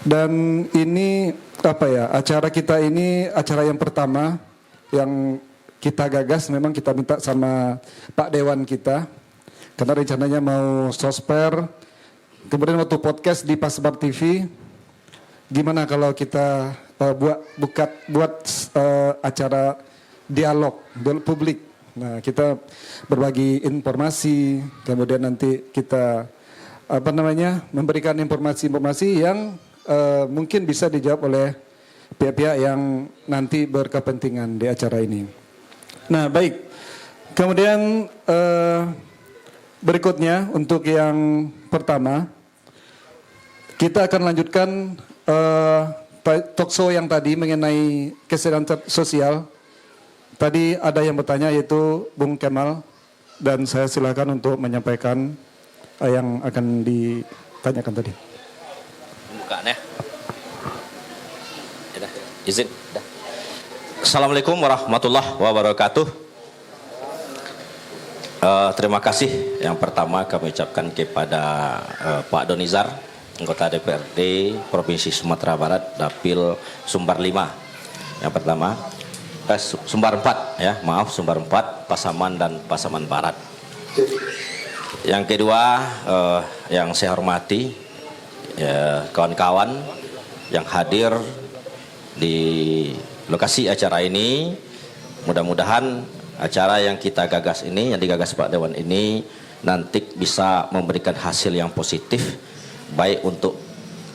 Dan ini apa ya, acara kita ini acara yang pertama yang kita gagas, memang kita minta sama Pak Dewan kita, karena rencananya mau sosper, kemudian waktu podcast di Pasbar TV, gimana kalau kita buat acara dialog publik. Nah, kita berbagi informasi, kemudian nanti kita memberikan informasi-informasi yang mungkin bisa dijawab oleh pihak-pihak yang nanti berkepentingan di acara ini. Nah, baik. Kemudian berikutnya untuk yang pertama, kita akan lanjutkan talkshow yang tadi mengenai kesejahteraan sosial. Tadi ada yang bertanya, yaitu Bung Kemal, dan saya silakan untuk menyampaikan yang akan ditanyakan tadi. Bukaan ya. Izin. Assalamualaikum warahmatullahi wabarakatuh. Terima kasih yang pertama kami ucapkan kepada Pak Donizar, anggota DPRD Provinsi Sumatera Barat, Dapil Sumbar 5. Yang pertama, Sumbar 4 ya, maaf, Sumbar 4, Pasaman dan Pasaman Barat. Yang kedua, yang saya hormati kawan-kawan yang hadir di lokasi acara ini. Mudah-mudahan acara yang kita gagas ini, yang digagas Pak Dewan ini, nanti bisa memberikan hasil yang positif, baik untuk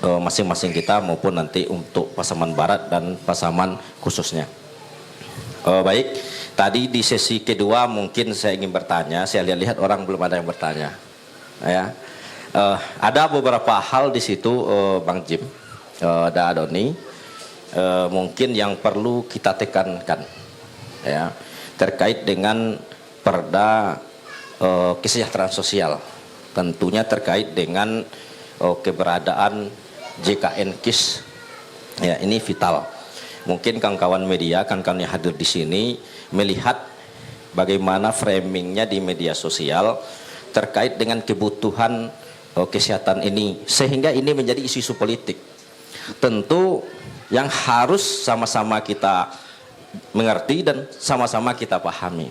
masing-masing kita maupun nanti untuk Pasaman Barat dan Pasaman khususnya. Baik, tadi di sesi kedua mungkin saya ingin bertanya, saya lihat orang belum ada yang bertanya. Ya, ada beberapa hal di situ, Bang Jim, Da Doni, mungkin yang perlu kita tekankan, ya, terkait dengan perda kesejahteraan sosial, tentunya terkait dengan keberadaan JKN KIS, ya, ini vital. Mungkin kawan-kawan media, kawan-kawan yang hadir di sini melihat bagaimana framingnya di media sosial terkait dengan kebutuhan kesehatan ini, sehingga ini menjadi isu-isu politik. Tentu yang harus sama-sama kita mengerti dan sama-sama kita pahami,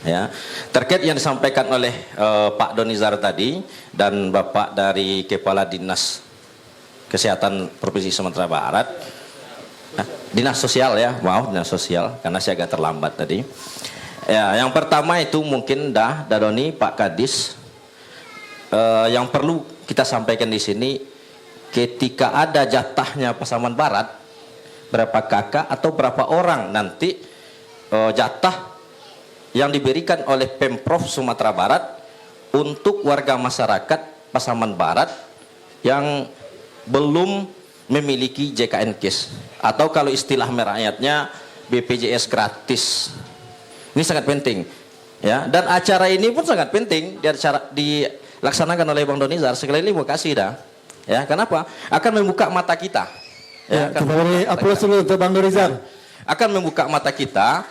ya, terkait yang disampaikan oleh Pak Donizar tadi dan Bapak dari Kepala Dinas Kesehatan Provinsi Sumatera Barat, Dinas Sosial ya, maaf, Dinas Sosial, karena saya agak terlambat tadi. Ya, yang pertama itu mungkin Dadoni, Pak Kadis, yang perlu kita sampaikan di sini, ketika ada jatahnya Pasaman Barat, berapa kakak atau berapa orang nanti jatah yang diberikan oleh Pemprov Sumatera Barat untuk warga masyarakat Pasaman Barat yang belum memiliki JKN KIS, atau kalau istilah merakyatnya BPJS gratis. Ini sangat penting, ya, dan acara ini pun sangat penting dilaksanakan oleh Bang Donizar. Sekali lagi terima kasih ya. Kenapa? Akan membuka mata kita. Ya, aplaus dulu untuk Bang Donizar. Akan membuka mata kita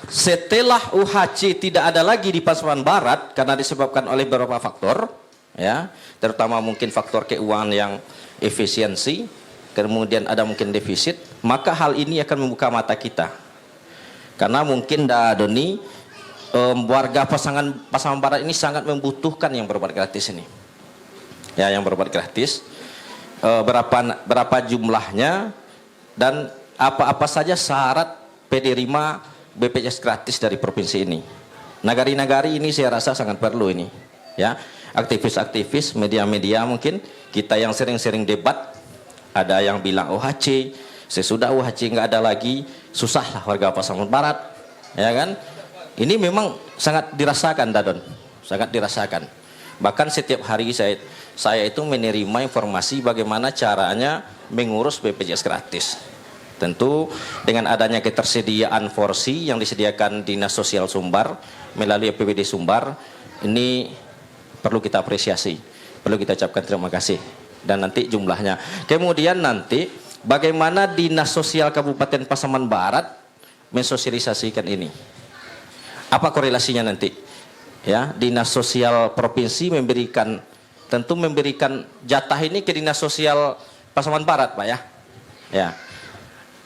setelah UHC tidak ada lagi di Pasaman Barat karena disebabkan oleh beberapa faktor, ya, terutama mungkin faktor keuangan yang efisiensi, kemudian ada mungkin defisit, maka hal ini akan membuka mata kita. Karena mungkin Doni, warga Pasaman Barat ini sangat membutuhkan yang berobat gratis ini. Ya, yang berobat gratis. Berapa jumlahnya dan apa-apa saja syarat penerima BPJS gratis dari provinsi ini. Nagari-nagari ini saya rasa sangat perlu ini. Ya, aktivis-aktivis, media-media mungkin kita yang sering-sering debat. Ada yang bilang OHC, sesudah OHC nggak ada lagi, susahlah warga Pasaman Barat, ya kan? Ini memang sangat dirasakan, Dadon, sangat dirasakan. Bahkan setiap hari saya itu menerima informasi bagaimana caranya mengurus BPJS gratis. Tentu dengan adanya ketersediaan porsi yang disediakan Dinas Sosial Sumbar melalui APBD Sumbar, ini perlu kita apresiasi, perlu kita ucapkan terima kasih. Dan nanti jumlahnya. Kemudian nanti bagaimana Dinas Sosial Kabupaten Pasaman Barat mensosialisasikan ini. Apa korelasinya nanti? Ya, Dinas Sosial Provinsi tentu memberikan jatah ini ke Dinas Sosial Pasaman Barat, Pak ya. Ya.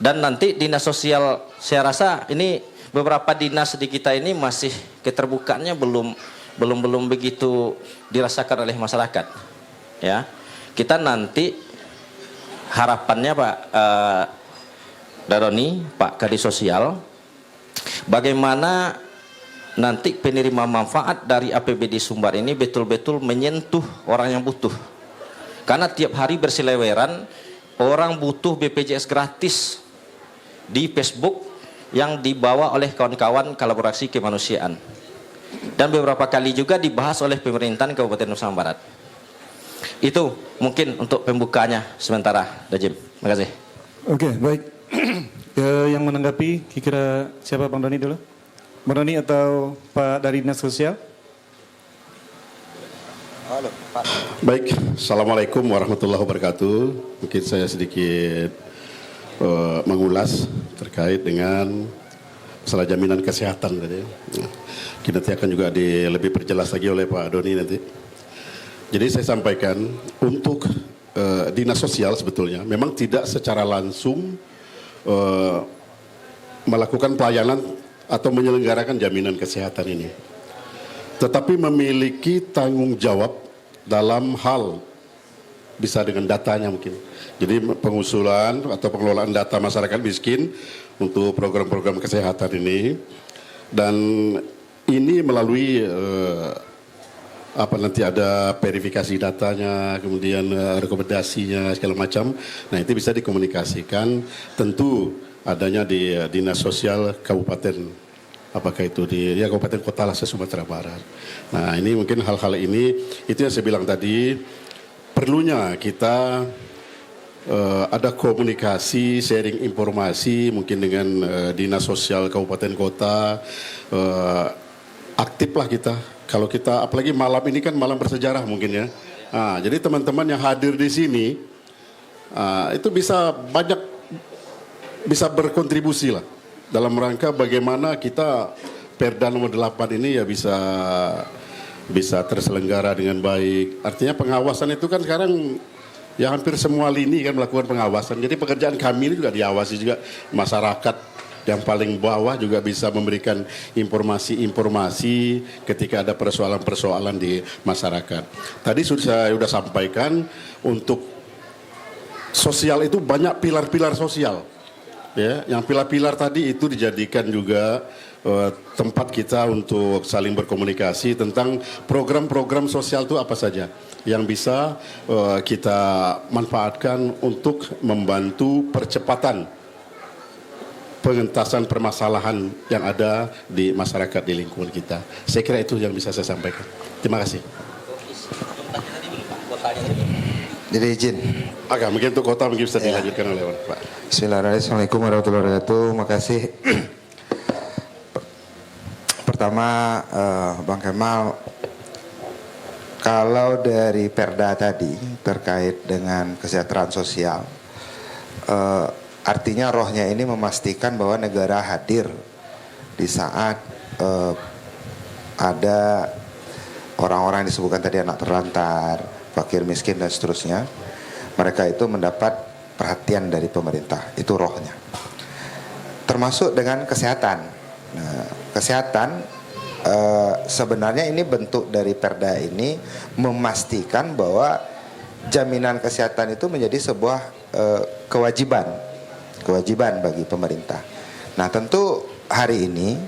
Dan nanti dinas sosial, saya rasa ini beberapa dinas di kita ini masih keterbukaannya belum begitu dirasakan oleh masyarakat. Ya. Kita nanti harapannya Pak Daroni, Pak Kadis Sosial, bagaimana nanti penerima manfaat dari APBD Sumbar ini betul-betul menyentuh orang yang butuh. Karena tiap hari berseleweran orang butuh BPJS gratis di Facebook yang dibawa oleh kawan-kawan kolaborasi kemanusiaan. Dan beberapa kali juga dibahas oleh pemerintahan Kabupaten Nusa Barat. Itu mungkin untuk pembukanya sementara, Dajim. Terima kasih. Oke, baik. Yang menanggapi, kira-kira siapa Bang Doni dulu? Bang Doni atau Pak dari Dinas Sosial? Halo, Pak. Baik, Assalamualaikum warahmatullahi wabarakatuh. Mungkin saya sedikit mengulas terkait dengan masalah jaminan kesehatan tadi. Kita nanti akan juga lebih perjelas lagi oleh Pak Doni nanti. Jadi saya sampaikan untuk dinas sosial sebetulnya memang tidak secara langsung melakukan pelayanan atau menyelenggarakan jaminan kesehatan ini, tetapi memiliki tanggung jawab dalam hal bisa dengan datanya mungkin. Jadi pengusulan atau pengelolaan data masyarakat miskin untuk program-program kesehatan ini, dan ini melalui nanti ada verifikasi datanya, kemudian rekomendasinya segala macam. Nah itu bisa dikomunikasikan, tentu adanya di dinas sosial kabupaten, apakah itu di kabupaten kota lah Sumatera Barat. Nah ini mungkin hal-hal ini itu yang saya bilang tadi, perlunya kita ada komunikasi, sharing informasi mungkin dengan dinas sosial kabupaten kota, aktiflah kita. Kalau kita, apalagi malam ini kan malam bersejarah mungkin ya. Nah, jadi teman-teman yang hadir di sini itu bisa berkontribusi lah dalam rangka bagaimana kita Perda nomor 8 ini ya bisa terselenggara dengan baik. Artinya pengawasan itu kan sekarang ya hampir semua lini kan melakukan pengawasan. Jadi pekerjaan kami ini juga diawasi juga, masyarakat yang paling bawah juga bisa memberikan informasi-informasi ketika ada persoalan-persoalan di masyarakat. Tadi saya sudah sampaikan untuk sosial itu banyak pilar-pilar sosial. Ya, yang pilar-pilar tadi itu dijadikan juga tempat kita untuk saling berkomunikasi tentang program-program sosial itu apa saja yang bisa kita manfaatkan untuk membantu percepatan pengentasan permasalahan yang ada di masyarakat di lingkungan kita. Saya kira itu yang bisa saya sampaikan. Terima kasih. Jadi izin. Agak mungkin untuk kota mungkin bisa dilanjutkan oleh Pak. Bismillahirrahmanirrahim. Assalamualaikum warahmatullahi wabarakatuh. Makasih. Pertama, Bang Kemal, kalau dari Perda tadi terkait dengan kesejahteraan sosial, artinya rohnya ini memastikan bahwa negara hadir di saat ada orang-orang yang disebutkan tadi anak terlantar, fakir miskin dan seterusnya. Mereka itu mendapat perhatian dari pemerintah, itu rohnya. Termasuk dengan kesehatan. Nah, kesehatan sebenarnya ini bentuk dari Perda ini memastikan bahwa jaminan kesehatan itu menjadi sebuah kewajiban bagi pemerintah. Nah tentu hari ini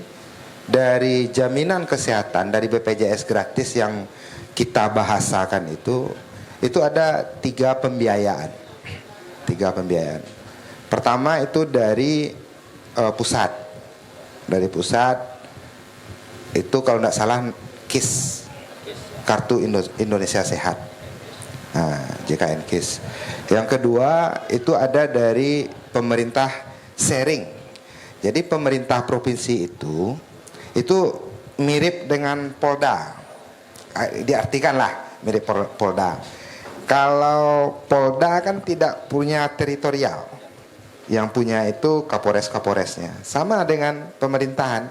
dari jaminan kesehatan dari BPJS gratis yang kita bahasakan itu ada tiga pembiayaan. Pertama itu dari pusat. Dari pusat itu kalau tidak salah KIS, Kartu Indonesia Sehat. Nah, JKN KIS. Yang kedua itu ada dari pemerintah sharing. Jadi pemerintah provinsi itu mirip dengan Polda. Diartikanlah mirip Polda. Kalau Polda kan tidak punya teritorial. Yang punya itu kapolres-kapolresnya. Sama dengan pemerintahan.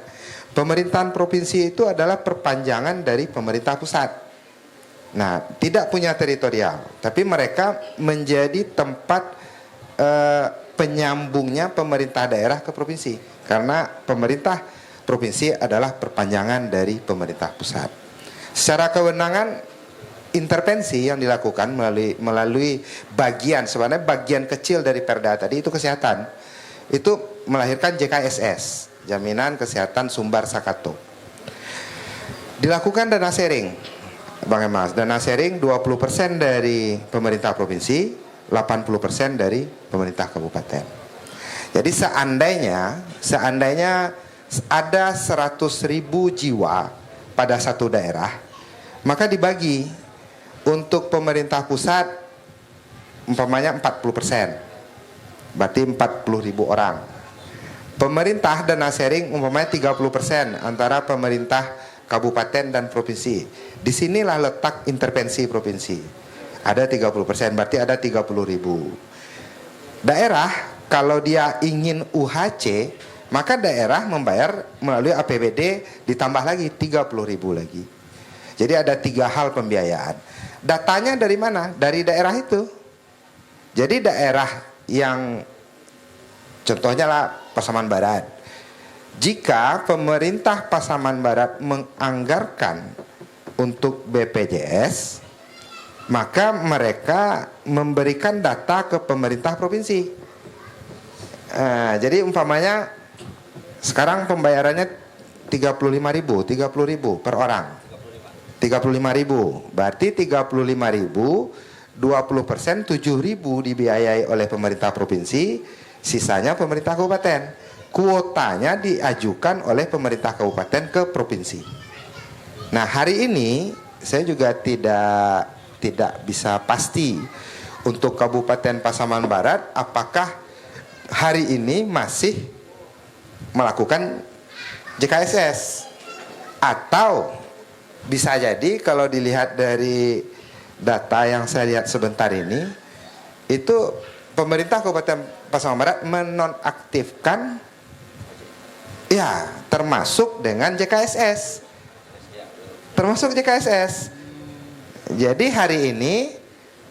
Pemerintahan provinsi itu adalah perpanjangan dari pemerintah pusat. Nah, tidak punya teritorial, tapi mereka menjadi tempat penyambungnya pemerintah daerah ke provinsi, karena pemerintah provinsi adalah perpanjangan dari pemerintah pusat. Secara kewenangan, intervensi yang dilakukan melalui bagian, sebenarnya bagian kecil dari Perda tadi itu kesehatan, itu melahirkan JKSS, Jaminan Kesehatan Sumbar Sakato. Dilakukan dana sharing, Bang Emas, dana sharing 20% dari pemerintah provinsi, 80% dari pemerintah kabupaten. Jadi seandainya ada 100.000 jiwa pada satu daerah, maka dibagi untuk pemerintah pusat umpamanya 40%, berarti 40.000 orang. Pemerintah dana sharing umpamanya 30% antara pemerintah kabupaten dan provinsi. Disinilah letak intervensi provinsi. Ada 30%, berarti ada 30.000. Daerah kalau dia ingin UHC, maka daerah membayar melalui APBD ditambah lagi 30.000 lagi. Jadi ada 3 hal pembiayaan. Datanya dari mana? Dari daerah itu. Jadi daerah yang contohnya lah Pasaman Barat. Jika pemerintah Pasaman Barat menganggarkan untuk BPJS, maka mereka memberikan data ke pemerintah provinsi. Jadi umpamanya sekarang pembayarannya 30.000 per orang. 35.000, berarti 35.000, 20% 7.000 dibiayai oleh pemerintah provinsi, sisanya pemerintah kabupaten. Kuotanya diajukan oleh pemerintah kabupaten ke provinsi. Nah, hari ini saya juga tidak bisa pasti untuk Kabupaten Pasaman Barat apakah hari ini masih melakukan JKSS, atau bisa jadi kalau dilihat dari data yang saya lihat sebentar ini, itu pemerintah Kabupaten Pasaman Barat menonaktifkan, ya, termasuk dengan JKSS. Termasuk JKSS. Jadi hari ini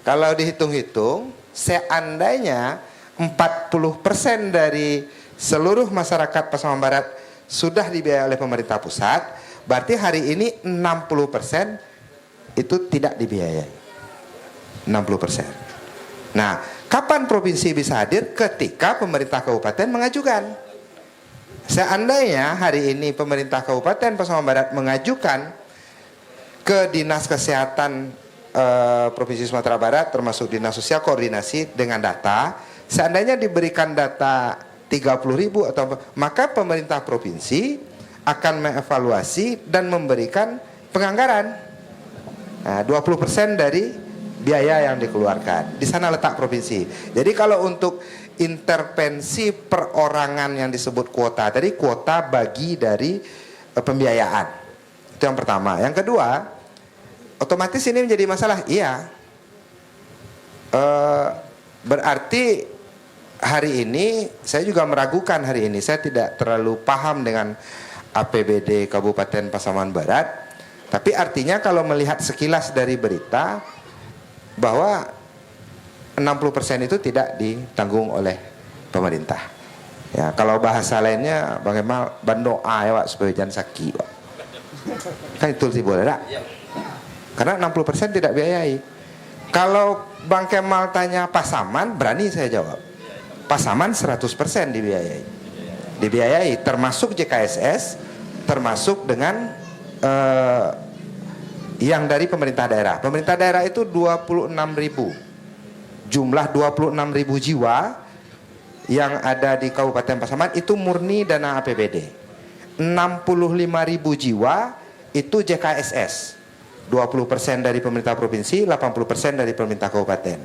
kalau dihitung-hitung, seandainya 40% dari seluruh masyarakat Pasaman Barat sudah dibiayai oleh pemerintah pusat, berarti hari ini 60% itu tidak dibiayai. 60%. Nah, kapan provinsi bisa hadir? Ketika pemerintah kabupaten mengajukan. Seandainya hari ini pemerintah Kabupaten Pasaman Barat mengajukan ke Dinas Kesehatan Provinsi Sumatera Barat, termasuk Dinas Sosial, koordinasi dengan data, seandainya diberikan data 30.000 atau, maka pemerintah provinsi akan mengevaluasi dan memberikan penganggaran 20% dari biaya yang dikeluarkan. Di sana letak provinsi. Jadi kalau untuk intervensi perorangan yang disebut kuota, tadi kuota bagi dari pembiayaan. Itu yang pertama. Yang kedua, otomatis ini menjadi masalah. Iya. Berarti hari ini saya juga meragukan hari ini. Saya tidak terlalu paham dengan APBD Kabupaten Pasaman Barat. Tapi artinya kalau melihat sekilas dari berita bahwa 60% itu tidak ditanggung oleh pemerintah. Ya, kalau bahasa lainnya bagaimana bandoa ya Pak supaya jangan sakit Pak. Kan itu sih boleh tak? Karena 60% tidak biayai. Kalau Bang Kemal tanya Pasaman, berani saya jawab. Pasaman 100% dibiayai. Dibiayai termasuk JKSS, termasuk dengan yang dari pemerintah daerah. Pemerintah daerah itu 26.000. Jumlah 26.000 jiwa yang ada di Kabupaten Pasaman itu murni dana APBD. 65.000 jiwa itu JKSS. 20% dari pemerintah provinsi, 80% dari pemerintah kabupaten.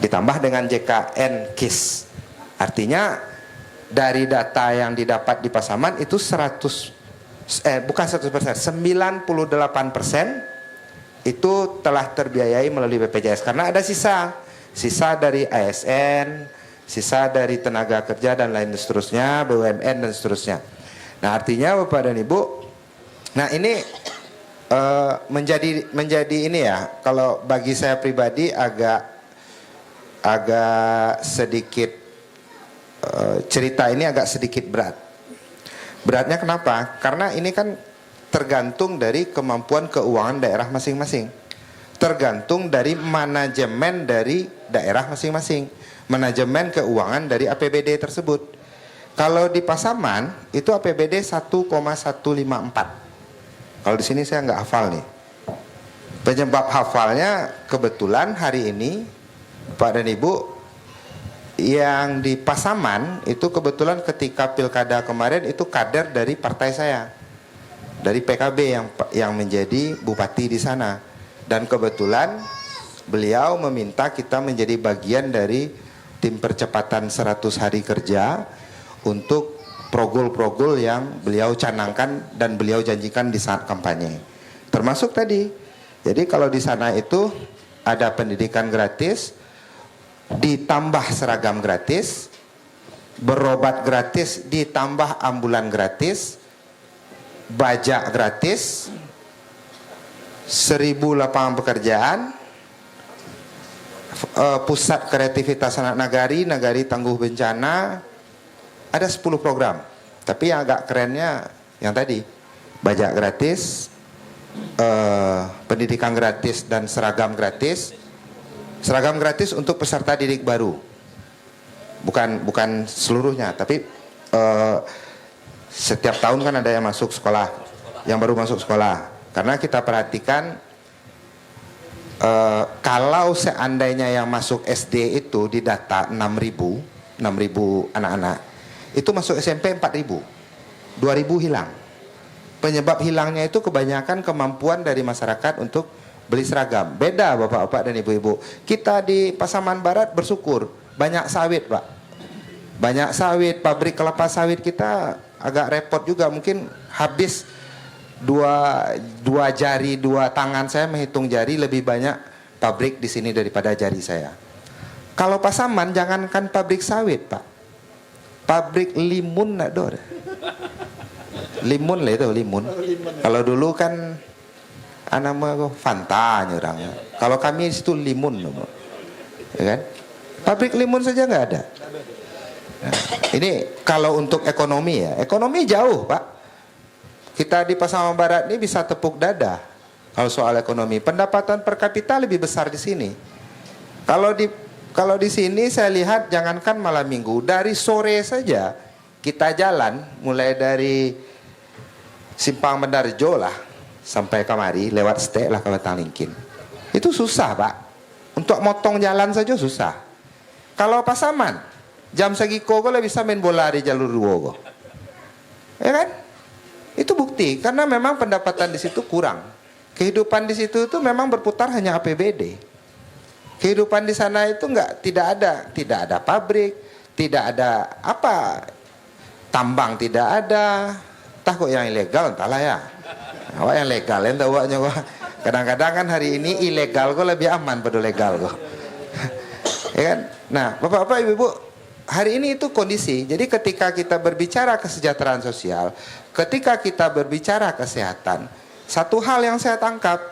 Ditambah dengan JKN KIS. Artinya dari data yang didapat di Pasaman itu 98% itu telah terbiayai melalui BPJS, karena ada sisa dari ASN, sisa dari tenaga kerja dan lain seterusnya, BUMN dan seterusnya. Nah, artinya Bapak dan Ibu, nah ini menjadi ini ya, kalau bagi saya pribadi agak sedikit cerita ini agak sedikit berat. Beratnya kenapa? Karena ini kan tergantung dari kemampuan keuangan daerah masing-masing. Tergantung dari manajemen dari daerah masing-masing. Manajemen keuangan dari APBD tersebut. Kalau di Pasaman itu APBD 1,154. Kalau di sini saya nggak hafal nih. Penyebab hafalnya kebetulan hari ini Pak dan Ibu, yang di Pasaman itu kebetulan ketika pilkada kemarin itu kader dari partai saya, dari PKB yang menjadi bupati di sana, dan kebetulan beliau meminta kita menjadi bagian dari tim percepatan 100 hari kerja untuk progol-progol yang beliau canangkan dan beliau janjikan di saat kampanye, termasuk tadi. Jadi kalau di sana itu ada pendidikan gratis, ditambah seragam gratis, berobat gratis, ditambah ambulan gratis, bajak gratis, 1.000 lapangan pekerjaan, pusat kreativitas anak nagari, nagari tangguh bencana, ada 10 program. Tapi yang agak kerennya yang tadi, bajak gratis, pendidikan gratis dan seragam gratis. Seragam gratis untuk peserta didik baru, bukan seluruhnya, tapi setiap tahun kan ada yang masuk sekolah, yang baru masuk sekolah. Karena kita perhatikan kalau seandainya yang masuk SD itu di data 6.000 anak-anak, itu masuk SMP 4.000, 2.000 hilang. Penyebab hilangnya itu kebanyakan kemampuan dari masyarakat untuk beli seragam. Beda bapak-bapak dan ibu-ibu. Kita di Pasaman Barat bersyukur banyak sawit, Pak. Banyak sawit, pabrik kelapa sawit kita agak repot juga. Mungkin habis dua jari, 2 tangan saya menghitung jari, lebih banyak pabrik di sini daripada jari saya. Kalau Pasaman jangankan pabrik sawit, Pak. Pabrik limun nak dor. Limun lah itu, limun. Kalau dulu kan nama Fanta orangnya. Kalau kami itu limun, ya kan? Pabrik limun saja nggak ada. Nah, ini kalau untuk ekonomi ya, ekonomi jauh Pak. Kita di Pasaman Barat ini bisa tepuk dada kalau soal ekonomi. Pendapatan per kapita lebih besar di sini. Kalau di sini saya lihat jangankan malam minggu, dari sore saja kita jalan mulai dari Simpang Mendarjo lah sampai kemari lewat stek lah kalau Talingkin. Itu susah Pak. Untuk motong jalan saja susah. Kalau Pasaman jam segiko kok bisa main bola di jalur 2 kok. Ya kan? Itu bukti karena memang pendapatan di situ kurang. Kehidupan di situ itu memang berputar hanya APBD. Kehidupan di sana itu tidak ada pabrik, tidak ada apa, tambang tidak ada. Entah kok yang ilegal entahlah ya. Awak yang legal entah awaknya kok. Kadang-kadang kan hari ini ilegal kok lebih aman pada legal kok. Ya kan? Nah, Bapak-bapak, Ibu-ibu, hari ini itu kondisi. Jadi ketika kita berbicara kesejahteraan sosial, ketika kita berbicara kesehatan, satu hal yang saya tangkap,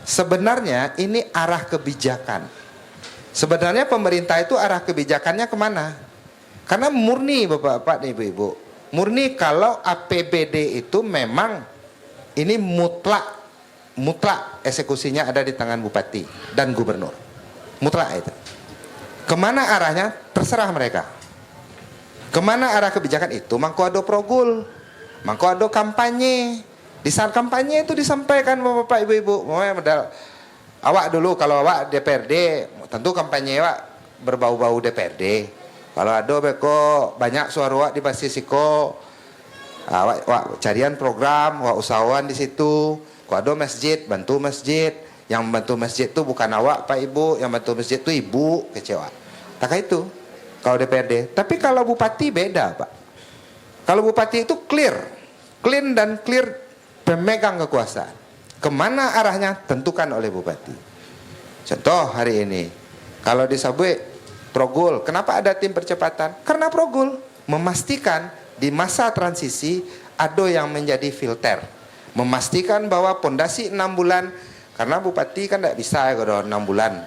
sebenarnya ini arah kebijakan. Sebenarnya pemerintah itu arah kebijakannya kemana? Karena murni Bapak-bapak dan Ibu-ibu, murni kalau APBD itu memang ini mutlak eksekusinya ada di tangan bupati dan gubernur. Mutlak itu. Kemana arahnya? Terserah mereka. Kemana arah kebijakan itu? Mangko ada progul, mangko ada kampanye. Di saat kampanye itu disampaikan Bapak Ibu-ibu, awak dulu kalau awak DPRD, tentu kampanye awak berbau-bau DPRD. Kalau ada beko banyak suara awak di basis siko, wak carian program, wak usahawan di situ. Kalau ada masjid, bantu masjid. Yang bantu masjid itu bukan awak Pak Ibu, yang bantu masjid itu ibu kecewa. Tak itu kalau DPRD. Tapi kalau bupati beda Pak. Kalau bupati itu clean dan clear pemegang kekuasaan. Kemana arahnya tentukan oleh bupati. Contoh hari ini, kalau di Sabwe progul, kenapa ada tim percepatan? Karena progul memastikan di masa transisi ada yang menjadi filter. memastikan bahwa pondasi 6 bulan, karena bupati kan tidak bisa ya kalau 6 bulan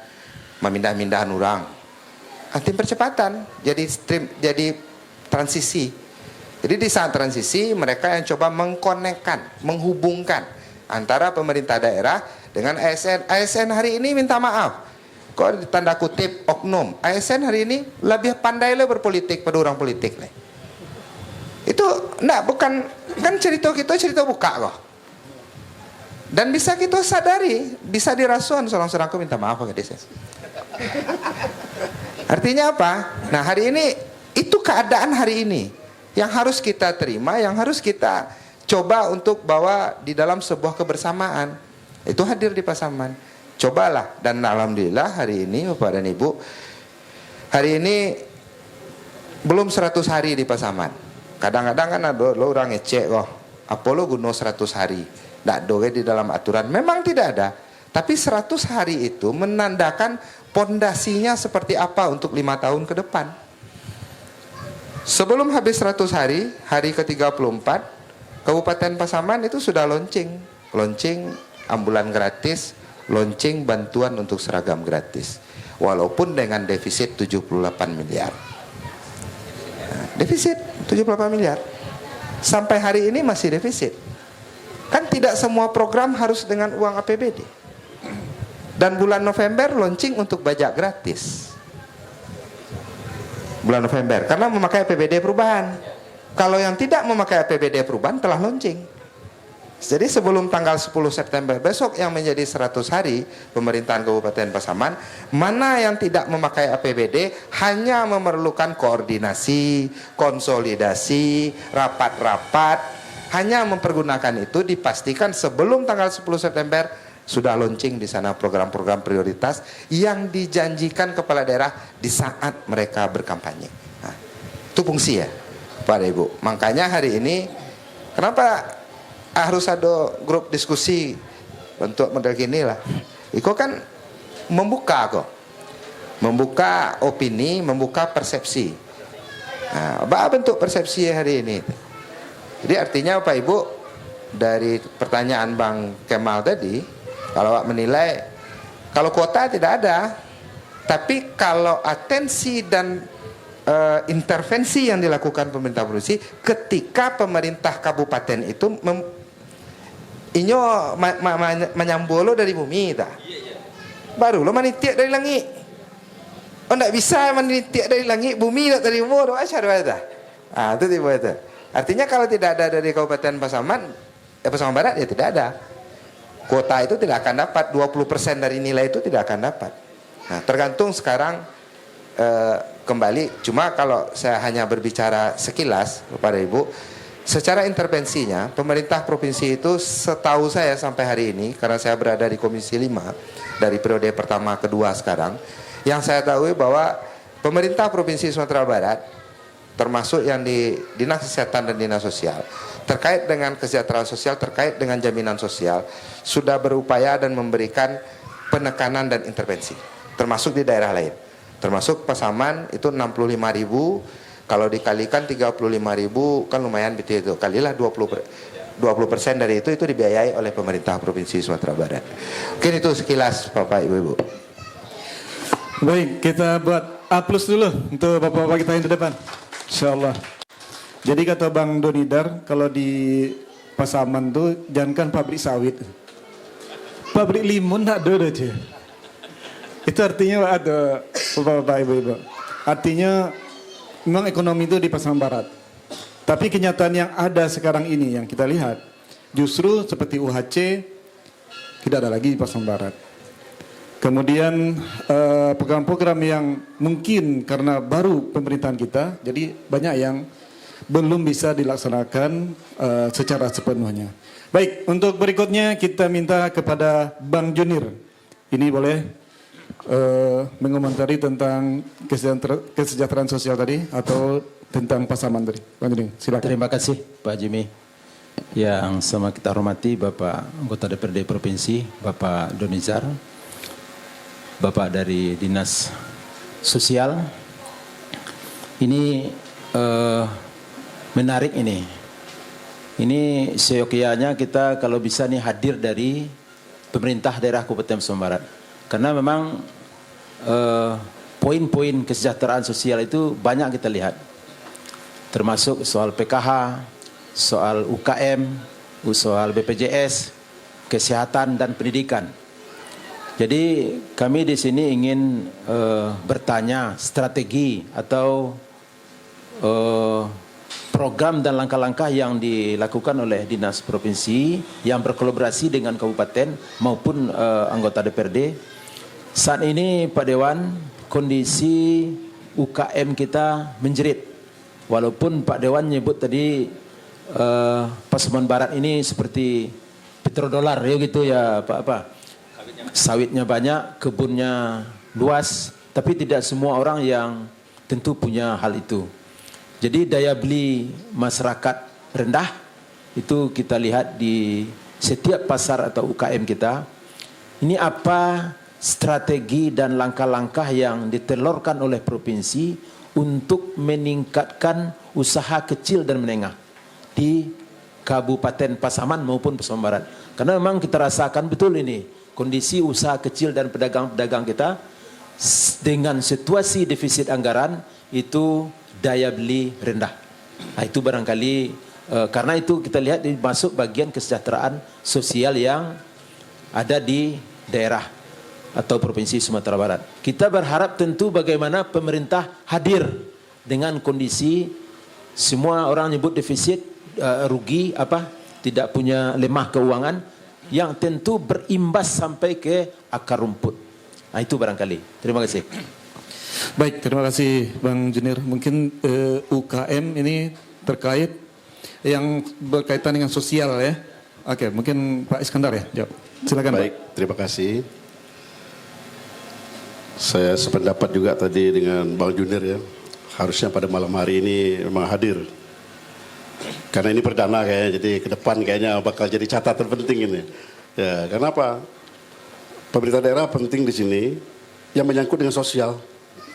memindah-mindahan orang. Tim percepatan jadi transisi. Jadi di saat transisi mereka yang coba mengkonekkan, menghubungkan antara pemerintah daerah dengan ASN. ASN hari ini minta maaf, kok tanda kutip oknum. ASN hari ini lebih pandai lo berpolitik pada orang politik nih. Itu enggak, bukan kan cerita kita cerita buka kok. Dan bisa kita sadari, bisa dirasuan seorang-seorang minta maaf ke desa. Artinya apa? Nah, hari ini itu keadaan hari ini yang harus kita terima, yang harus kita coba untuk bawa di dalam sebuah kebersamaan. Itu hadir di Pasaman. Cobalah, dan alhamdulillah hari ini Bapak dan Ibu, hari ini belum 100 hari di Pasaman. Kadang-kadang kan ada lo orang ngecek kok, apa lo guna 100 hari? Nggak doa di dalam aturan. Memang tidak ada. Tapi 100 hari itu menandakan pondasinya seperti apa untuk 5 tahun ke depan. Sebelum habis 100 hari, hari ke-34, Kabupaten Pasaman itu sudah launching ambulan gratis, launching bantuan untuk seragam gratis. Walaupun dengan defisit 78 miliar. Defisit 78 miliar. Sampai hari ini masih defisit. Kan tidak semua program harus dengan uang APBD. Dan bulan November launching untuk bajak gratis. Bulan November karena memakai APBD perubahan. Kalau yang tidak memakai APBD perubahan telah launching. Jadi sebelum tanggal 10 September besok yang menjadi 100 hari pemerintahan Kabupaten Pasaman, mana yang tidak memakai APBD hanya memerlukan koordinasi, konsolidasi, rapat-rapat, hanya mempergunakan itu, dipastikan sebelum tanggal 10 September sudah launching di sana program-program prioritas yang dijanjikan kepala daerah di saat mereka berkampanye. Nah, itu fungsi ya Pak Ibu. Makanya hari ini kenapa harus ada grup diskusi untuk model gini lah. Iko kan membuka opini, membuka persepsi. Nah, apa bentuk persepsi hari ini? Jadi artinya Pak Ibu, dari pertanyaan Bang Kemal tadi, kalau Pak menilai kalau kuota tidak ada, tapi kalau atensi dan intervensi yang dilakukan pemerintah provinsi ketika pemerintah kabupaten itu menyambolo dari bumi tak? Baru lo manitiak dari langit. Oh enggak bisa manitiak dari langit, bumi tak dari bumi, asyar ada. Ah, itu tiba itu. Artinya kalau tidak ada dari Kabupaten Pasaman, Pasaman Barat ya tidak ada. Kuota itu tidak akan dapat, 20% dari nilai itu tidak akan dapat. Nah, tergantung sekarang kembali, cuma kalau saya hanya berbicara sekilas kepada Ibu, secara intervensinya pemerintah provinsi itu setahu saya sampai hari ini, karena saya berada di Komisi 5 dari periode pertama kedua sekarang, yang saya tahu bahwa pemerintah Provinsi Sumatera Barat termasuk yang di Dinas Kesehatan dan Dinas Sosial terkait dengan kesejahteraan sosial, terkait dengan jaminan sosial sudah berupaya dan memberikan penekanan dan intervensi, termasuk di daerah lain, termasuk Pasaman itu 65.000, kalau dikalikan 35.000 kan lumayan betul itu, kalilah 20% dari itu dibiayai oleh pemerintah Provinsi Sumatera Barat. Mungkin itu sekilas Bapak Ibu. Baik, kita buat A+ dulu untuk Bapak-bapak kita yang di depan. Insyaallah. Jadi kata Bang Donidar, kalau di Pasaman tuh jangankan pabrik sawit, pabrik limun tak ada aja. Itu artinya ada Bapak-bapak Ibu-ibu. Artinya memang ekonomi itu di Pasaman Barat. Tapi kenyataan yang ada sekarang ini yang kita lihat justru seperti UHC tidak ada lagi di Pasaman Barat. Kemudian program-program yang mungkin karena baru pemerintahan kita, jadi banyak yang belum bisa dilaksanakan secara sepenuhnya. Baik, untuk berikutnya kita minta kepada Bang Junir. Ini boleh mengomentari tentang kesejahteraan sosial tadi atau tentang Pasaman tadi. Bang Junir, silakan. Terima kasih Pak Jimmy. Yang sama kita hormati Bapak Anggota DPRD Provinsi, Bapak Donizar, Bapak dari Dinas Sosial. Ini menarik ini. Ini seyogyanya kita kalau bisa nih hadir dari pemerintah daerah Kabupaten Pasaman Barat. Karena memang poin-poin kesejahteraan sosial itu banyak kita lihat. Termasuk soal PKH, soal UKM, soal BPJS, kesehatan dan pendidikan. Jadi kami di sini ingin bertanya strategi atau program dan langkah-langkah yang dilakukan oleh dinas provinsi yang berkolaborasi dengan kabupaten maupun anggota DPRD. Saat ini Pak Dewan, kondisi UKM kita menjerit. Walaupun Pak Dewan nyebut tadi Pasaman Barat ini seperti petrodolar ya gitu ya Pak. Sawitnya banyak, kebunnya luas, tapi tidak semua orang yang tentu punya hal itu. Jadi daya beli masyarakat rendah, itu kita lihat di setiap pasar atau UKM kita. Ini apa strategi dan langkah-langkah yang ditelurkan oleh provinsi untuk meningkatkan usaha kecil dan menengah di Kabupaten Pasaman maupun Pasaman Barat. Karena memang kita rasakan betul ini, kondisi usaha kecil dan pedagang-pedagang kita dengan situasi defisit anggaran itu daya beli rendah. Nah, itu barangkali karena itu kita lihat masuk bagian kesejahteraan sosial yang ada di daerah atau Provinsi Sumatera Barat. Kita berharap tentu bagaimana pemerintah hadir dengan kondisi semua orang nyebut defisit, rugi tidak punya lemah keuangan yang tentu berimbas sampai ke akar rumput. Nah itu barangkali. Terima kasih. Baik, terima kasih Bang Junir. Mungkin UKM ini terkait yang berkaitan dengan sosial ya. Oke, mungkin Pak Iskandar ya jawab. Silakan. Baik, Pak. terima kasih. Saya sependapat juga tadi dengan Bang Junir ya. Harusnya pada malam hari ini memang hadir. Karena ini perdana kayaknya, jadi ke depan kayaknya bakal jadi catatan penting ini. Ya, kenapa? Pemerintah daerah penting di sini yang menyangkut dengan sosial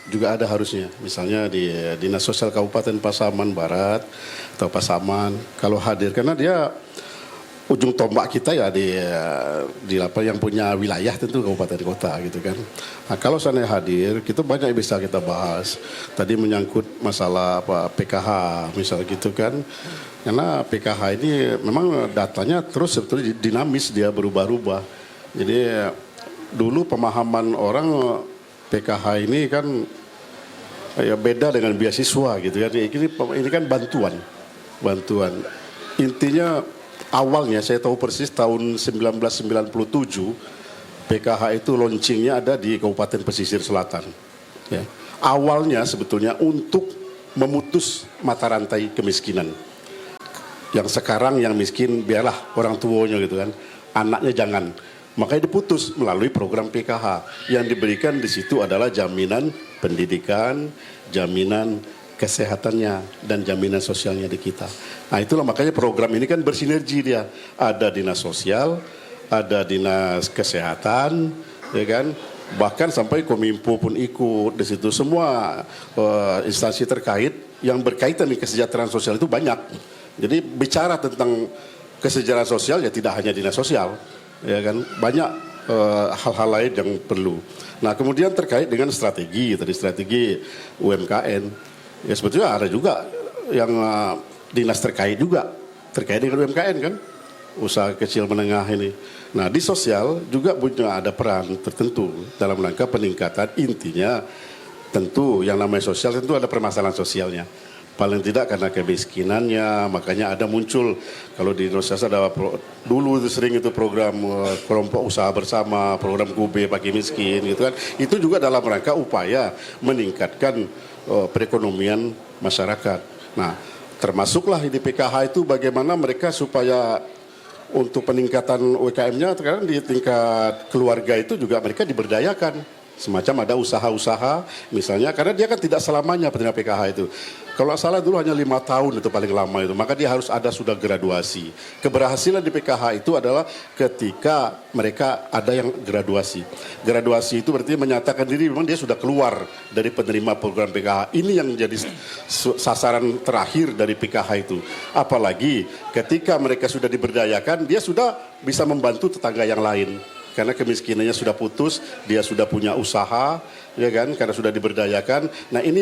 juga ada harusnya. Misalnya di Dinas Sosial Kabupaten Pasaman Barat atau Pasaman kalau hadir karena dia ujung tombak kita ya di apa yang punya wilayah tentu kabupaten kota gitu kan. Nah, kalau saya hadir, kita banyak yang bisa kita bahas. Tadi menyangkut masalah PKH misalnya gitu kan. Karena PKH ini memang datanya terus sebetulnya dinamis, dia berubah-ubah. Jadi dulu pemahaman orang PKH ini kan ya beda dengan beasiswa gitu kan. Ini kan bantuan. Intinya awalnya saya tahu persis tahun 1997 PKH itu launchingnya ada di Kabupaten Pesisir Selatan. Ya. Awalnya sebetulnya untuk memutus mata rantai kemiskinan. Yang sekarang yang miskin biarlah orang tuanya gitu kan, anaknya jangan. Makanya diputus melalui program PKH. Yang diberikan di situ adalah jaminan pendidikan, jaminan kesehatannya dan jaminan sosialnya di kita. Nah itulah makanya program ini kan bersinergi dia. Ada dinas sosial, ada dinas kesehatan, ya kan. Bahkan sampai Kominfo pun ikut di situ. Semua instansi terkait yang berkaitan dengan kesejahteraan sosial itu banyak. Jadi bicara tentang kesejahteraan sosial ya tidak hanya dinas sosial, ya kan. Banyak hal-hal lain yang perlu. Nah kemudian terkait dengan strategi UMKM. Ya sebetulnya ada juga yang dinas terkait dengan UMKM kan, usaha kecil menengah ini. Nah di sosial juga punya ada peran tertentu dalam rangka peningkatan. Intinya tentu yang namanya sosial tentu ada permasalahan sosialnya. Paling tidak karena kemiskinannya, makanya ada muncul kalau di Indonesia ada dulu itu sering itu program kelompok usaha bersama, program KUB bagi miskin gitu kan. Itu juga dalam rangka upaya meningkatkan perekonomian masyarakat. Nah, termasuklah di PKH itu bagaimana mereka supaya untuk peningkatan UMKM-nya sekarang di tingkat keluarga itu juga mereka diberdayakan. Semacam ada usaha-usaha misalnya, karena dia kan tidak selamanya penerima PKH itu. Kalau nggak salah dulu hanya 5 tahun itu paling lama itu, maka dia harus ada sudah graduasi. Keberhasilan di PKH itu adalah ketika mereka ada yang graduasi. Graduasi itu berarti menyatakan diri memang dia sudah keluar dari penerima program PKH. Ini yang menjadi sasaran terakhir dari PKH itu. Apalagi ketika mereka sudah diberdayakan, dia sudah bisa membantu tetangga yang lain. Karena kemiskinannya sudah putus, dia sudah punya usaha, ya kan? Karena sudah diberdayakan. Nah, ini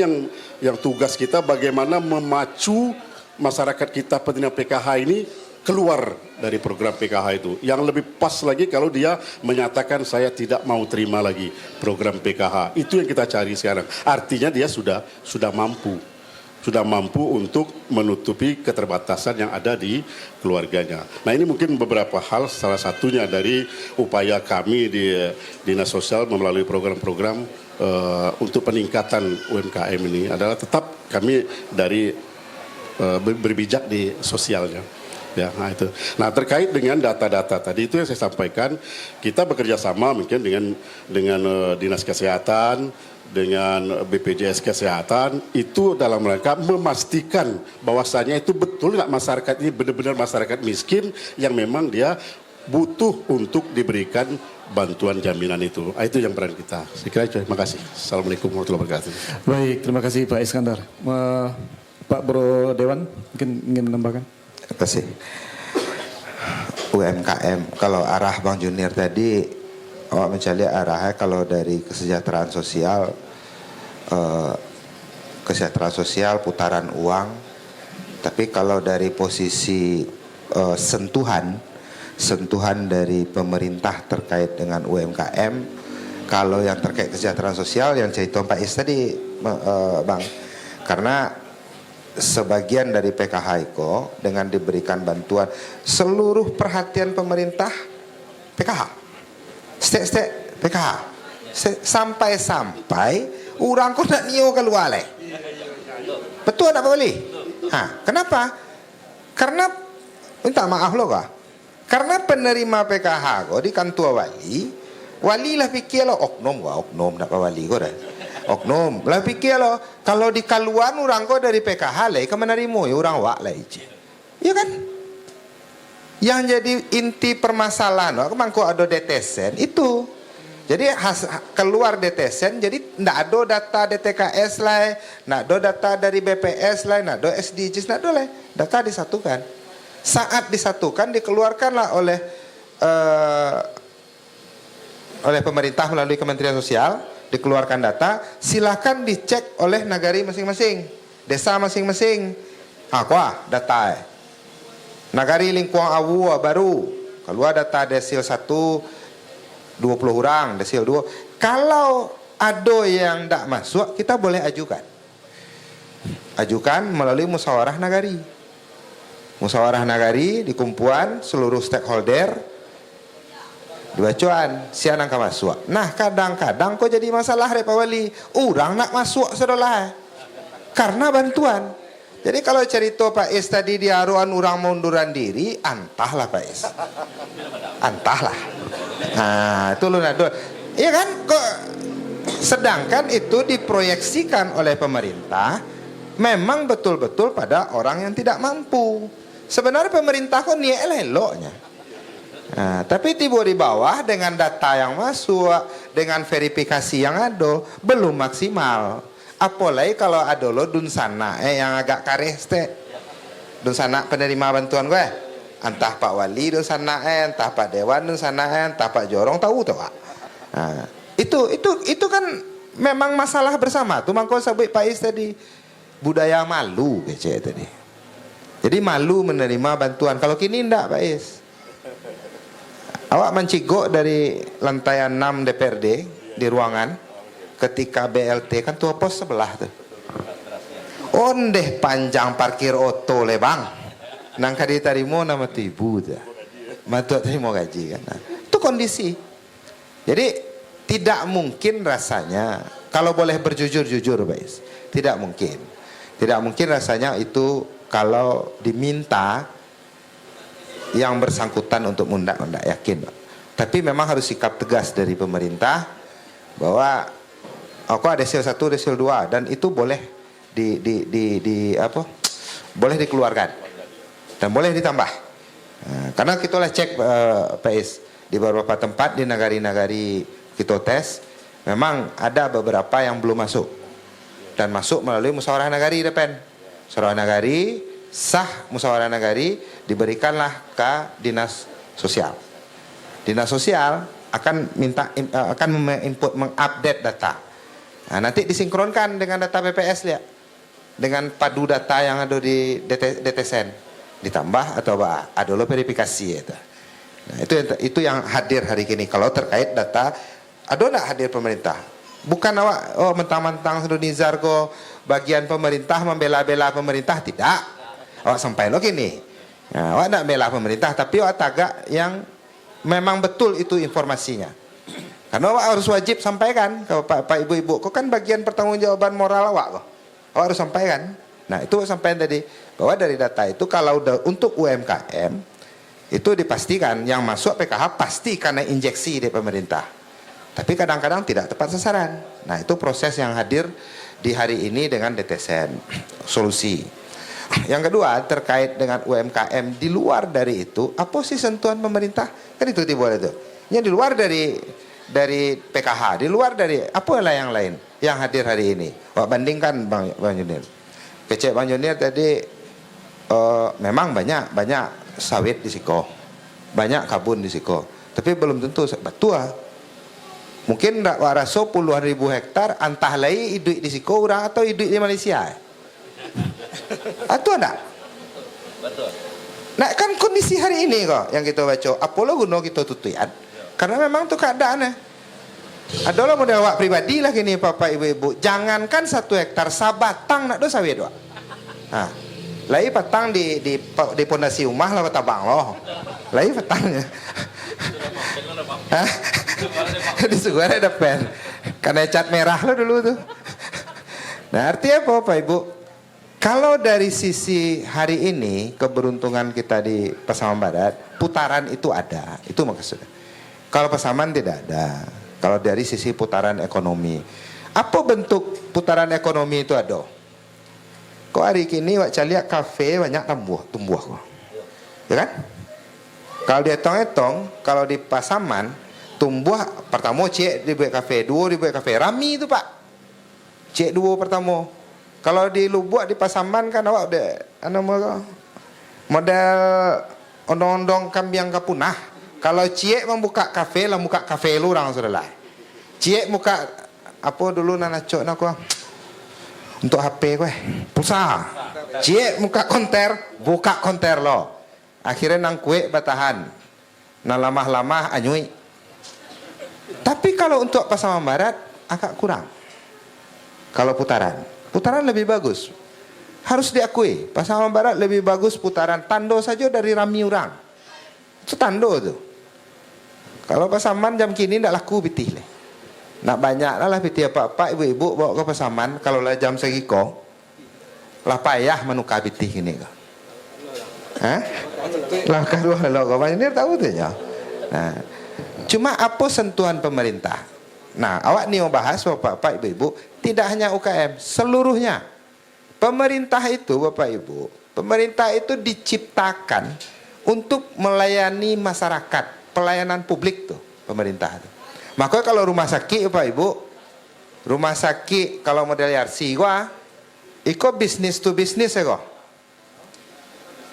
yang tugas kita bagaimana memacu masyarakat kita penerima PKH ini keluar dari program PKH itu. Yang lebih pas lagi kalau dia menyatakan saya tidak mau terima lagi program PKH. Itu yang kita cari sekarang. Artinya dia sudah mampu. Sudah mampu untuk menutupi keterbatasan yang ada di keluarganya. Nah, ini mungkin beberapa hal, salah satunya dari upaya kami di Dinas Sosial melalui program-program untuk peningkatan UMKM ini adalah tetap kami dari berbijak di sosialnya. Ya, nah itu. Nah, terkait dengan data-data tadi itu yang saya sampaikan, kita bekerja sama mungkin dengan Dinas Kesehatan, dengan BPJS Kesehatan, itu dalam rangka memastikan bahwasanya itu betul nggak masyarakat ini benar-benar masyarakat miskin yang memang dia butuh untuk diberikan bantuan jaminan itu. Itu yang peran kita. Saya kira itu. Terima kasih. Assalamualaikum warahmatullahi wabarakatuh. Baik, terima kasih Pak Iskandar. Pak Bro Dewan mungkin ingin menambahkan. Terima kasih. UMKM, kalau arah Bang Junior tadi, awak mencari arahnya kalau dari kesejahteraan sosial putaran uang. Tapi kalau dari posisi sentuhan dari pemerintah terkait dengan UMKM, kalau yang terkait kesejahteraan sosial yang cerita Pak Is tadi, Bang, karena sebagian dari PKH itu dengan diberikan bantuan, seluruh perhatian pemerintah PKH. Stek PKH sampai orang kau nak nio keluar leh. Betul tak boleh? Kenapa? Karena minta maaf loh kah? Karena penerima PKH kau di kantor wali lah pikir lo oknum nak wali kau dah. Oknum lah pikir lo kalau di kaluan orang kau dari PKH leh ke menerima ya orang wak lah ije. Ya kan? Yang jadi inti permasalahan, mangko ada DTSN itu. Jadi keluar DTSN, jadi ndak ada data DTKS lah, ndak ada data dari BPS lah, ndak ada SDGs, ndak ada lah. Data disatukan. Saat disatukan dikeluarkanlah oleh pemerintah melalui Kementerian Sosial, dikeluarkan data, silakan dicek oleh nagari masing-masing, desa masing-masing. Kuah data. Nagari lingkuang awu baru keluar data desil 1 20 orang, desil 2. Kalau ada yang tidak masuk, kita boleh ajukan melalui musyawarah nagari. Musyawarah nagari dikumpulan seluruh stakeholder, dibacuan sian angka masuk. Nah, kadang-kadang kok jadi masalah Pak Wali, orang nak masuk saudara karena bantuan. Jadi kalau cerita Pak Is tadi di aruan orang munduran diri, antahlah Pak Is. Antahlah. Nah, itu lu nado. Iya kan? Kok sedangkan itu diproyeksikan oleh pemerintah memang betul-betul pada orang yang tidak mampu. Sebenarnya pemerintah kok niat eloknya. Nah, tapi tiba di bawah dengan data yang masuk, dengan verifikasi yang ada, belum maksimal. Apalagi kalau ada lo dunsana yang agak kares teh. Dunsana penerima bantuan gue. Entah Pak Wali dunsana entah Pak Dewan dunsana entah Pak Jorong tahu tuh Pak. Nah, itu kan memang masalah bersama. Tuh mangko sabik Pak Is tadi budaya malu kece tadi. Jadi malu menerima bantuan. Kalau kini ndak Pak Is. Awak mencigok dari lantai 6 DPRD di ruangan. Ketika BLT kan tuh pos sebelah tuh. Ondeh panjang parkir oto le bang. Nang kadi tarimo nama tu ibu tuh. Matu tarimo gaji kan. Nah, itu kondisi. Jadi tidak mungkin rasanya kalau boleh berjujur-jujur guys. Tidak mungkin. Tidak mungkin rasanya itu kalau diminta yang bersangkutan untuk mundak yakin. Tapi memang harus sikap tegas dari pemerintah bahwa aku ada desil 1, desil 2 dan itu boleh boleh dikeluarkan dan boleh ditambah. Nah, karena kita lah cek PAIS di beberapa tempat di negari-negari kita tes, memang ada beberapa yang belum masuk dan masuk melalui musyawarah nagari depan. Musyawarah nagari sah, musyawarah nagari diberikanlah ke dinas sosial. Dinas sosial akan menginput, mengupdate data. Nah, nanti disinkronkan dengan data BPS lihat, dengan padu data yang ada di DTSN, ditambah atau ada lo verifikasi itu. Nah, itu yang hadir hari ini. Kalau terkait data, ada enggak hadir pemerintah? Bukan awak mentang-mentang sudah nizar ko bagian pemerintah membela-bela pemerintah, tidak. Awak sampai lo gini. Nah, awak nak bela pemerintah, tapi awak tagak yang memang betul itu informasinya. Karena awak harus wajib sampaikan ke Pak Ibu-ibu. Kok kan bagian pertanggungjawaban moral awak kok. Awak harus sampaikan. Nah, itu sampaikan tadi bahwa dari data itu kalau untuk UMKM itu dipastikan yang masuk PKH pasti karena injeksi dari pemerintah. Tapi kadang-kadang tidak tepat sasaran. Nah, itu proses yang hadir di hari ini dengan DTSN solusi. Yang kedua terkait dengan UMKM di luar dari itu, apa sih sentuhan pemerintah? Kan itu tiba itu. Yang di luar dari PKH, di luar dari apalah yang lain yang hadir hari ini. Wah, bandingkan Bang Junir. Kecek Bang Junir tadi memang banyak sawit di Siko, banyak kabun di Siko, tapi belum tentu betul. Mungkin ndak waraso puluhan ribu hektar antah lai hidup di Siko orang atau hidup di Malaysia. Atau enggak? Betul. Nah, kan kondisi hari ini kok yang kita baca, apolo guna kita tutuian. Karena memang itu keadaannya. Adalah model awak pribadi lah gini Bapak Ibu-ibu. Jangankan 1 hektar sabatang nak do sawit doa. Nah, lai petang di pondasi rumah lah tabang loh. Lai petangnya. Di suara depan. Karena cat merah lo dulu tuh. Nah, artinya apa Bapak Ibu? Kalau dari sisi hari ini keberuntungan kita di Pasaman Barat, putaran itu ada, itu maksudnya. Kalau Pasaman tidak ada. Kalau dari sisi putaran ekonomi, apa bentuk putaran ekonomi itu ada? Kok hari ini wak lihat kafe banyak tumbuh kok, ya kan? Kalau dihitung-hitung, kalau di Pasaman tumbuh pertama cek dibuat kafe, 2 dibuat kafe, rami itu Pak. Cek 2 pertama. Kalau di Lubuk di Pasaman kan awak ada model ondong-ondong kambing kapunah. Kalau Cie membuka kafe, lah buka kafe lu orang sudah lah. Cie buka apa dulu nanacok nak untuk HP gue pulsa. Cie buka konter, buka konter lo. Akhirnya nang kue batahan, nang lamah-lamah anyui. Tapi kalau untuk Pasaman Barat agak kurang. Kalau putaran lebih bagus. Harus diakui, Pasaman Barat lebih bagus putaran tando saja dari rami orang. Itu tando tuh. Kalau Pasaman jam kini tidak laku bitih leh. Nak banyak lah bitih apa-apa ibu-ibu bawa ke Pasaman. Kalau lah jam segiko, lah payah menukar bitih ini kok. Hah? Lah kedua lo kau banyak tahu tuh ya. Nah, cuma apa sentuhan pemerintah? Nah, awak nih mau bahas bapak-bapak ibu-ibu, tidak hanya UKM, seluruhnya. Pemerintah itu Bapak Ibu, pemerintah itu diciptakan untuk melayani masyarakat, pelayanan publik tuh pemerintah itu. Maka kalau rumah sakit Bapak Ibu, rumah sakit kalau model YRC gua, iko bisnis to bisnis ya kok.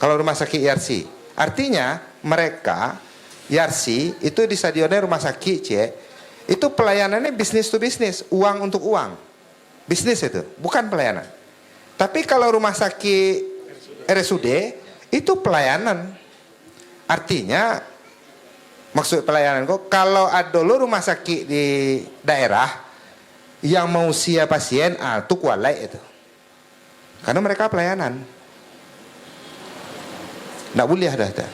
Kalau rumah sakit YRC, artinya mereka YRC itu di stadionnya rumah sakit itu pelayanannya bisnis to bisnis, uang untuk uang, bisnis itu, bukan pelayanan. Tapi kalau rumah sakit RSUD itu pelayanan. Artinya maksud pelayanan kok kalau ada lo rumah sakit di daerah yang mau usia pasien itu kualai itu. Karena mereka pelayanan. Nggak boleh ada.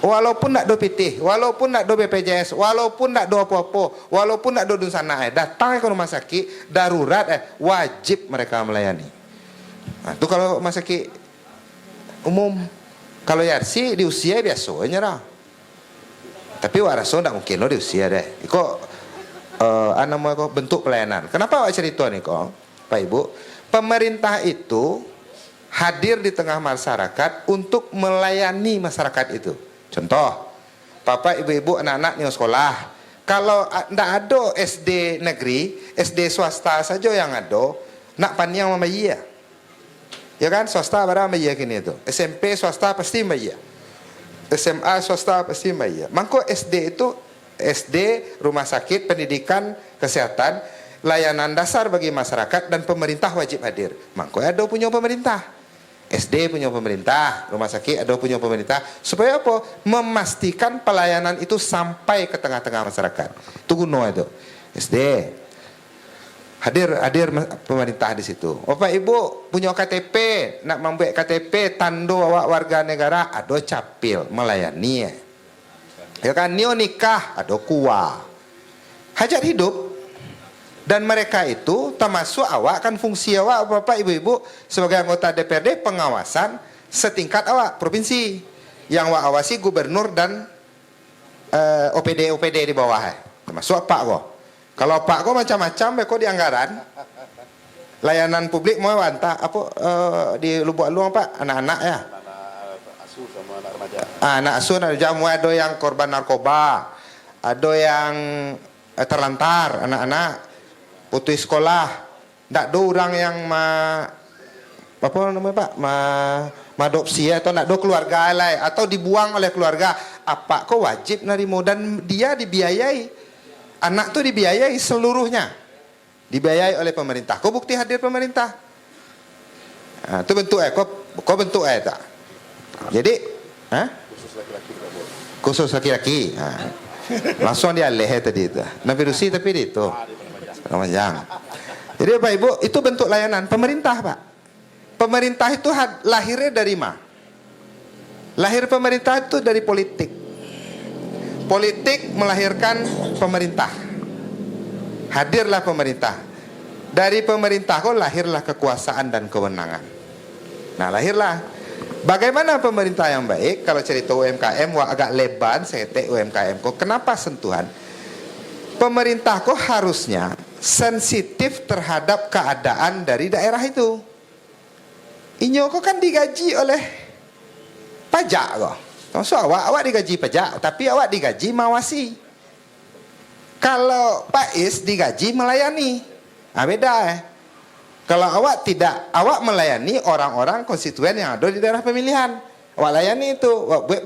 Walaupun nak do PT, walaupun nak do BPJS, walaupun nak do apa-apa, walaupun nak do dunsana datang ke rumah sakit darurat wajib mereka melayani. Nah, itu kalau rumah sakit umum. Kalau YRC di usia biasanya lah. Tapi waraso ndak mungkin lo di usia deh. Iko bentuk pelayanan. Kenapa awak cerita nih kok, Pak Ibu? Pemerintah itu hadir di tengah masyarakat untuk melayani masyarakat itu. Contoh, Bapak, Ibu-ibu, anak-anak yang sekolah. Kalau tidak ada SD negeri, SD swasta saja yang ada, nak panjang sama iya. Ya kan, swasta barang sama iya kini itu. SMP swasta pasti sama iya. SMA swasta pasti sama iya. Mangko SD itu SD, rumah sakit, pendidikan, kesehatan, layanan dasar bagi masyarakat dan pemerintah wajib hadir. Mangko ada punya pemerintah. SD punya pemerintah, rumah sakit ada punya pemerintah. Supaya apa? Memastikan pelayanan itu sampai ke tengah-tengah masyarakat. Itu guna itu. SD hadir pemerintah di situ. Bapak Ibu punya KTP, nak membuat KTP tanda awak warga negara, ada capil melayani. Ya kan, nio nikah ada kuah. Hajat hidup. Dan mereka itu termasuk awak kan fungsi awak Bapak Ibu-ibu sebagai anggota DPRD pengawasan setingkat awak provinsi yang awak awasi gubernur dan OPD di bawah termasuk Pak kok. Kalau Pak kok macam-macam beko di anggaran layanan publik mau wanta apa di Lubuk Luang Pak anak-anak ya. Anak asuh ada jamu, ada yang korban narkoba, ada yang terlantar anak-anak putus sekolah, ndak ada orang yang apa namanya Pak, adopsi atau ndak ada keluarga lain atau dibuang oleh keluarga, apa kok wajib nerimo dan dia dibiayai, anak tuh dibiayai seluruhnya, dibiayai oleh pemerintah. Kok bukti hadir pemerintah? Nah, itu bentuk kok bentuk tak? Jadi, khusus laki-laki. Nah, langsung dialih tadi itu. Nabi Rusi tapi itu. Panjang. Jadi Bapak Ibu itu bentuk layanan pemerintah Pak. Pemerintah itu lahirnya dari mana? Lahir pemerintah itu dari politik. Politik melahirkan pemerintah. Hadirlah pemerintah. Dari pemerintah kok lahirlah kekuasaan dan kewenangan. Nah lahirlah. Bagaimana pemerintah yang baik? Kalau cerita UMKM wah agak lebar saya UMKM kok. Kenapa sentuhan? Pemerintah kok harusnya sensitif terhadap keadaan dari daerah itu. Inyo kok kan digaji oleh pajak kok. Maksud awak digaji pajak, tapi awak digaji mawasi. Kalau Pak Is digaji melayani. Beda Kalau awak tidak, awak melayani orang-orang konstituen yang ada di daerah pemilihan. Awak layani itu, awak buat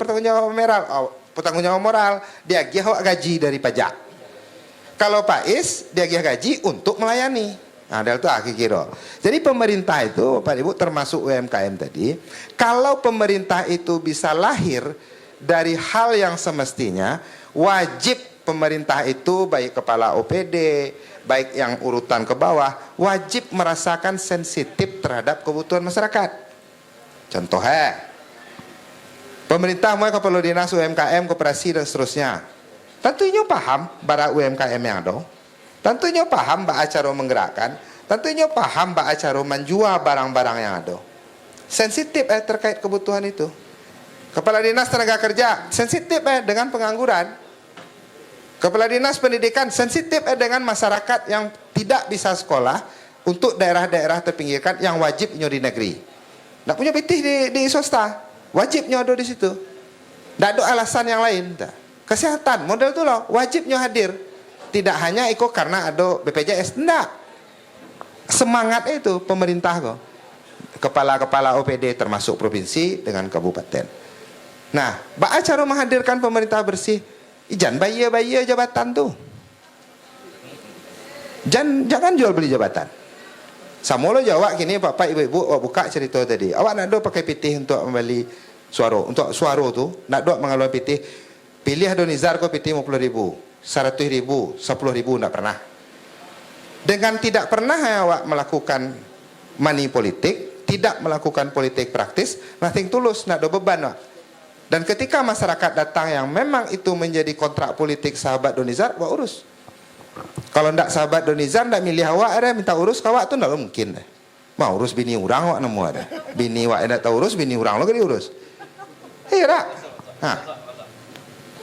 pertanggungjawab moral, dia awak gaji dari pajak. Kalau Pak Is dia gaji untuk melayani. Nah, itu kira. Jadi pemerintah itu Bapak Ibu termasuk UMKM tadi, kalau pemerintah itu bisa lahir dari hal yang semestinya, wajib pemerintah itu baik kepala OPD, baik yang urutan ke bawah, wajib merasakan sensitif terhadap kebutuhan masyarakat. Contoh pemerintah mau kepala dinas UMKM, koperasi dan seterusnya. Tentunya paham bara UMKM yang ada. Tentunya paham mbak acara menggerakkan. Tentunya paham mbak acara menjual barang-barang yang ada. Sensitif terkait kebutuhan itu. Kepala dinas tenaga kerja sensitif dengan pengangguran. Kepala dinas pendidikan sensitif dengan masyarakat yang tidak bisa sekolah untuk daerah-daerah terpinggirkan yang wajibnya di negeri. Nggak punya pitih di swasta, wajibnya ada di situ. Nggak ada alasan yang lain. Kesehatan model itu loh wajibnya hadir. Tidak hanya ikut karena ada BPJS, enggak. Semangat itu pemerintah kok. Kepala-kepala OPD termasuk provinsi dengan kabupaten. Nah, bak acara menghadirkan pemerintah bersih, jangan bayar jabatan tuh. Jangan jual beli jabatan. Samula jawab gini Bapak Ibu buka cerita tadi. Awak nak do pakai pitih untuk membeli suara. Untuk suara tu nak do mengalami pitih. Pilih Donizar kau pitih 50.000, 100.000, 10.000 tidak pernah. Dengan tidak pernah awak melakukan money politik, tidak melakukan politik praktis, nothing tulus, nak do beban. Wak. Dan ketika masyarakat datang yang memang itu menjadi kontrak politik sahabat Donizar, wak urus. Kalau ndak sahabat Donizar ndak milih awak ada minta urus kawak tu ndak mungkin. Mau urus bini orang wak nemu ada. Bini wak ndak tahu urus bini orang lo ke diurus. Iya.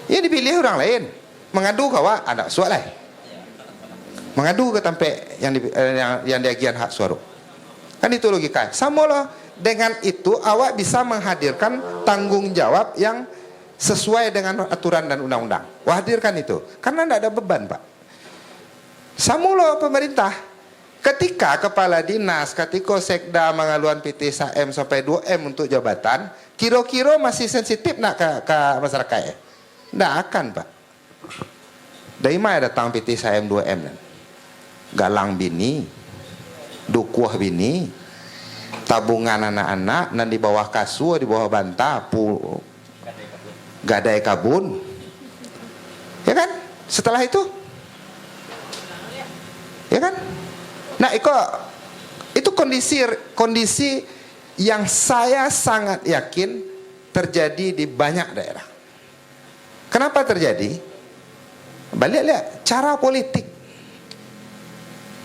Ya dipilih orang lain. Mengadu kawak ada suat lah. mengadu ke tampe yang diagian hak suara. Kan itu logika. Sama lah dengan itu awak bisa menghadirkan tanggung jawab yang sesuai dengan aturan dan undang-undang. Wah, hadirkan itu. Karena tidak ada beban, Pak. Sama lah pemerintah. Ketika kepala dinas, ketika sekda mengaluan PT 1M sampai 2M untuk jabatan, kira-kira masih sensitif nak ke masyarakat ya? Tidak akan, Pak. Dari mana datang PT 1M 2M? Galang bini, dukuh bini, tabungan anak-anak, dan di bawah kasur, di bawah bantal, gadai kabun, ya kan? Setelah itu, ya kan? Nah, itu kondisi yang saya sangat yakin terjadi di banyak daerah. Kenapa terjadi? Balik lihat cara politik.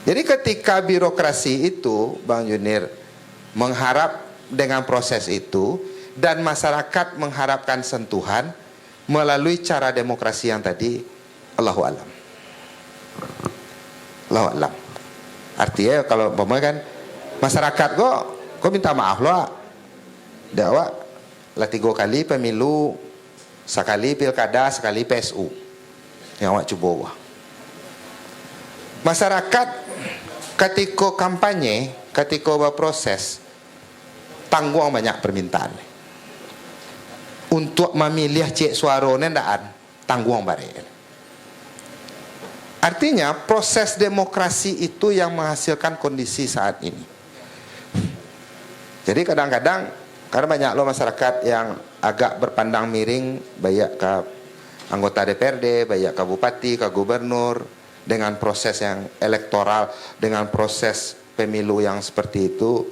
Jadi ketika birokrasi itu, Bang Junir, mengharap dengan proses itu, dan masyarakat mengharapkan sentuhan melalui cara demokrasi yang tadi, Allahu a'lam. Allahu a'lam. Artinya kalau kan masyarakat kok minta maaf loh. Dakwa lah 3 kali pemilu, sekali pilkada, sekali PSU. Yang awak coba wah. Masyarakat ketika kampanye, ketika berproses, tanggung banyak permintaan. Untuk memilih cek suara nendaan, tanggung bareng. Artinya proses demokrasi itu yang menghasilkan kondisi saat ini. Jadi kadang-kadang karena banyak loh masyarakat yang agak berpandang miring, banyak ke anggota DPRD, banyak ke bupati, ke gubernur, dengan proses yang elektoral, dengan proses pemilu yang seperti itu.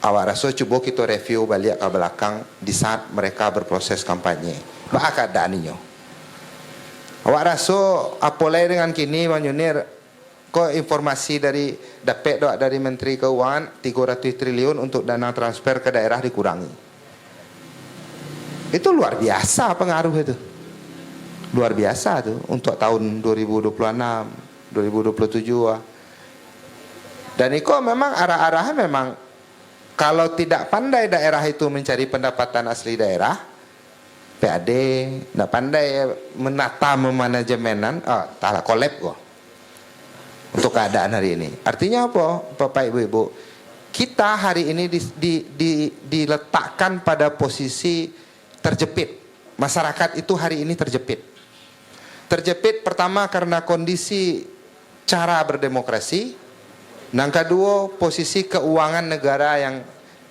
Awak rasa coba kita review balik ke belakang di saat mereka berproses kampanye. Apa keadaan ini? Awak rasa apa lain dengan kini, Bang Junir? Kok informasi dapat dari Menteri Keuangan 300 triliun untuk dana transfer ke daerah dikurangi. Itu luar biasa pengaruh itu. Luar biasa tuh untuk tahun 2026, 2027. Dan itu memang arah-arahnya memang kalau tidak pandai daerah itu mencari pendapatan asli daerah, PAD, tidak pandai menata memanajemenan, tak kolab kok. Untuk keadaan hari ini. Artinya apa, Bapak Ibu-Ibu? Kita hari ini diletakkan pada posisi terjepit. Masyarakat itu hari ini terjepit. Terjepit pertama karena kondisi cara berdemokrasi. Yang kedua, posisi keuangan negara yang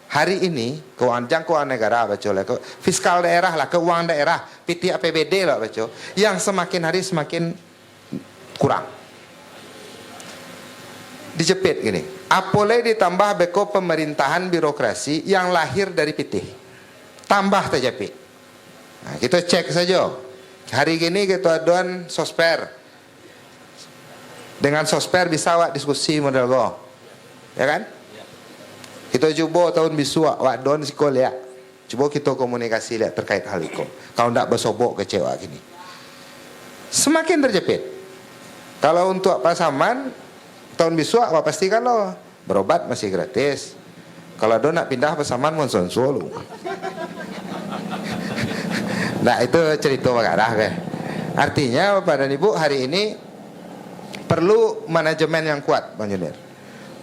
hari ini, keuangan negara, fiskal daerah lah, keuangan daerah, PT APBD lah, yang semakin hari semakin kurang. Dijepit gini. Apalagi ditambah beko pemerintahan birokrasi yang lahir dari PT. Tambah terjepit. Nah, kita cek saja. Hari ini kita aduan sosper. Dengan sosper bisa awak diskusi model go. Ya kan? Kita coba tahun bisu awak don sekolah ya. Coba kita komunikasi lihat terkait hal itu. Kalau tidak bersobok kecewa gini. Semakin terjepit. Kalau untuk pasaman tahun bisu awak pastikan loh berobat masih gratis. Kalau don nak pindah pasaman monson solo. Nah itu cerita mengarah kan. Artinya Bapak dan Ibu hari ini perlu manajemen yang kuat, Bang Junir.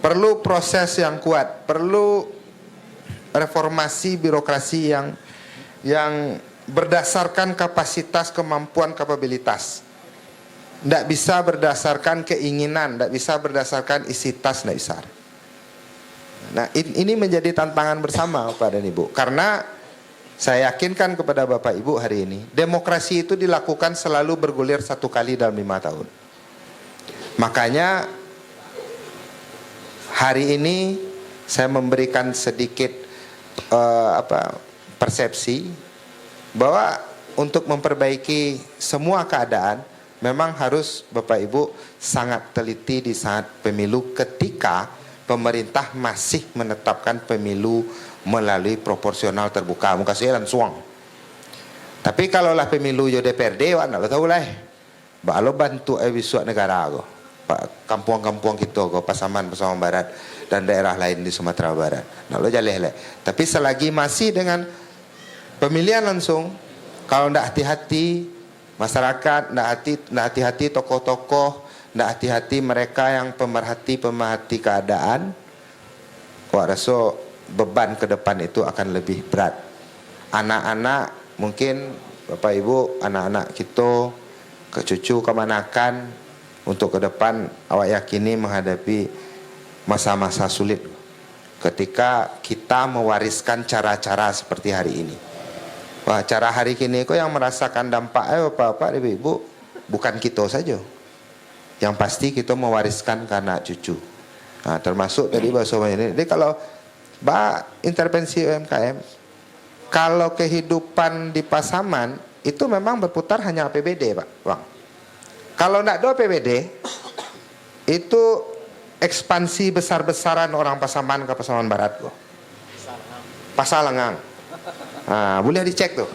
Perlu proses yang kuat, perlu reformasi birokrasi yang berdasarkan kapasitas, kemampuan, kapabilitas. Tidak bisa berdasarkan keinginan, tidak bisa berdasarkan isi tas, tidak bisa. Nah ini menjadi tantangan bersama Bapak dan Ibu. Karena saya yakinkan kepada Bapak Ibu hari ini, demokrasi itu dilakukan selalu bergulir 1 kali dalam 5 tahun. Makanya hari ini saya memberikan sedikit persepsi bahwa untuk memperbaiki semua keadaan memang harus Bapak Ibu sangat teliti di saat pemilu ketika pemerintah masih menetapkan pemilu melalui proporsional terbuka. Muka saya langsung. Tapi kalaulah pemilu yo DPRD, wak nak tahu lah. Balo bantu bisua negara go. kampung-kampung kita ke Pasaman Barat dan daerah lain di Sumatera Barat. Nah, lo jaleh leh. Tapi selagi masih dengan pemilihan langsung, kalau ndak hati-hati masyarakat, ndak hati-hati tokoh-tokoh, ndak hati-hati mereka yang pemerhati keadaan, wah rasa beban ke depan itu akan lebih berat. Anak-anak mungkin Bapak Ibu, anak-anak kita, ke cucu, kemanakan untuk ke depan awak yakini menghadapi masa-masa sulit ketika kita mewariskan cara-cara seperti hari ini. Wah, cara hari ini kok yang merasakan dampaknya Bapak Ibu bukan kita saja. Yang pasti kita mewariskan ke anak cucu. Nah, termasuk tadi bahasa ini. Jadi kalau intervensi UMKM, kalau kehidupan di Pasaman itu memang berputar hanya APBD, Pak Bang. Kalau tidak ada APBD, itu ekspansi besar-besaran orang Pasaman ke Pasaman Barat kok. Pasar Lengang. Nah, boleh dicek tuh.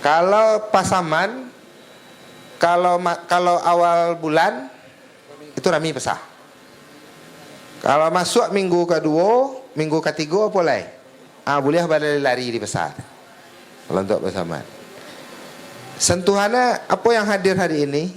Kalau Pasaman, kalau awal bulan itu rami besar. Kalau masuk minggu kedua, minggu ketiga boleh. Boleh balik lari di besar. Kalau untuk Pasaman. Sentuhannya apa yang hadir hari ini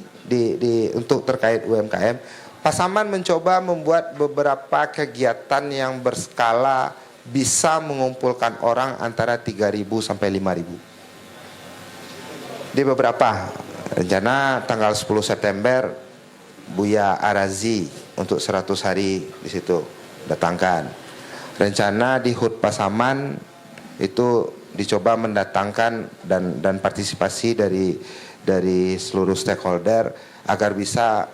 untuk terkait UMKM, Pasaman mencoba membuat beberapa kegiatan yang berskala bisa mengumpulkan orang antara 3.000 sampai 5.000. Di beberapa rencana tanggal 10 September Buya Arazi untuk 100 hari di situ datangkan. Rencana di HUT Pasaman itu dicoba mendatangkan dan partisipasi dari seluruh stakeholder agar bisa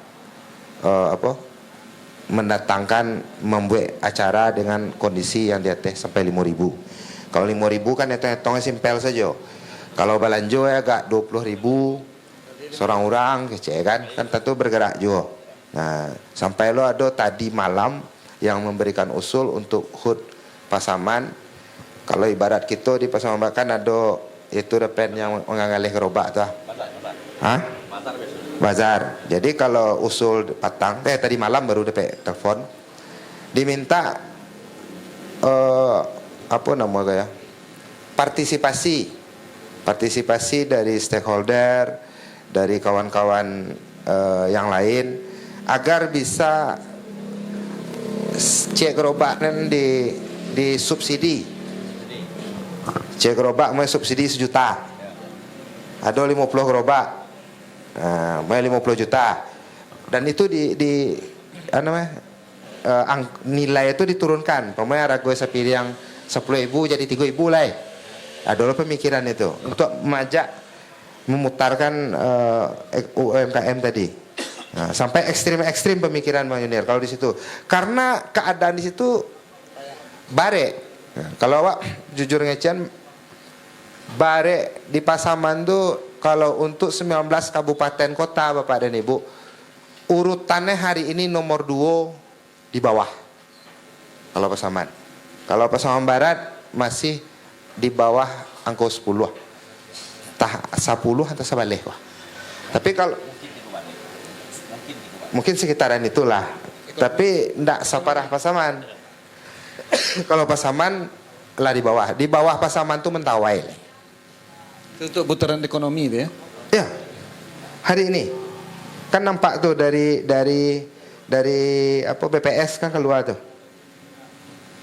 mendatangkan membuat acara dengan kondisi yang di atas sampai 5.000. Kalau 5.000 kan hitungnya simpel saja. Kalau belanja ya agak 20.000 seorang orang kecil kan tentu bergerak juga. Nah, sampai lo ada tadi malam yang memberikan usul untuk HUT Pasaman. Kalau ibarat kita di Pasaman kan ada itu depan yang mengalih gerobak tuh. Bazar. Jadi kalau usul patang, tadi malam baru dapat telepon, diminta partisipasi dari stakeholder, dari kawan-kawan yang lain, agar bisa cek gerobak di subsidi. Cek gerobak mau subsidi 1 juta. Ada 50 gerobak. Nah, 50 juta. Dan itu nilai itu diturunkan. Pokoknya ragu sapir yang 10.000 jadi 3.000 lah. Ada pemikiran itu untuk memutarkan UMKM tadi. Nah, sampai ekstrim pemikiran Bang Yunir kalau di situ. Karena keadaan di situ bare. Nah, kalau awak jujur ngecian bare di Pasaman tuh kalau untuk 19 kabupaten kota Bapak dan Ibu, urutannya hari ini nomor 2 di bawah. Kalau Pasaman. Kalau Pasaman Barat masih di bawah angka 10. Tah 10 atau sebaleh. Tapi kalau mungkin sekitaran itulah. Tapi ndak separah Pasaman. Kalau Pasaman lah di bawah. Di bawah Pasaman tuh Mentawai. Untuk putaran ekonomi itu ya? Ya, hari ini kan nampak tuh dari BPS kan keluar tuh.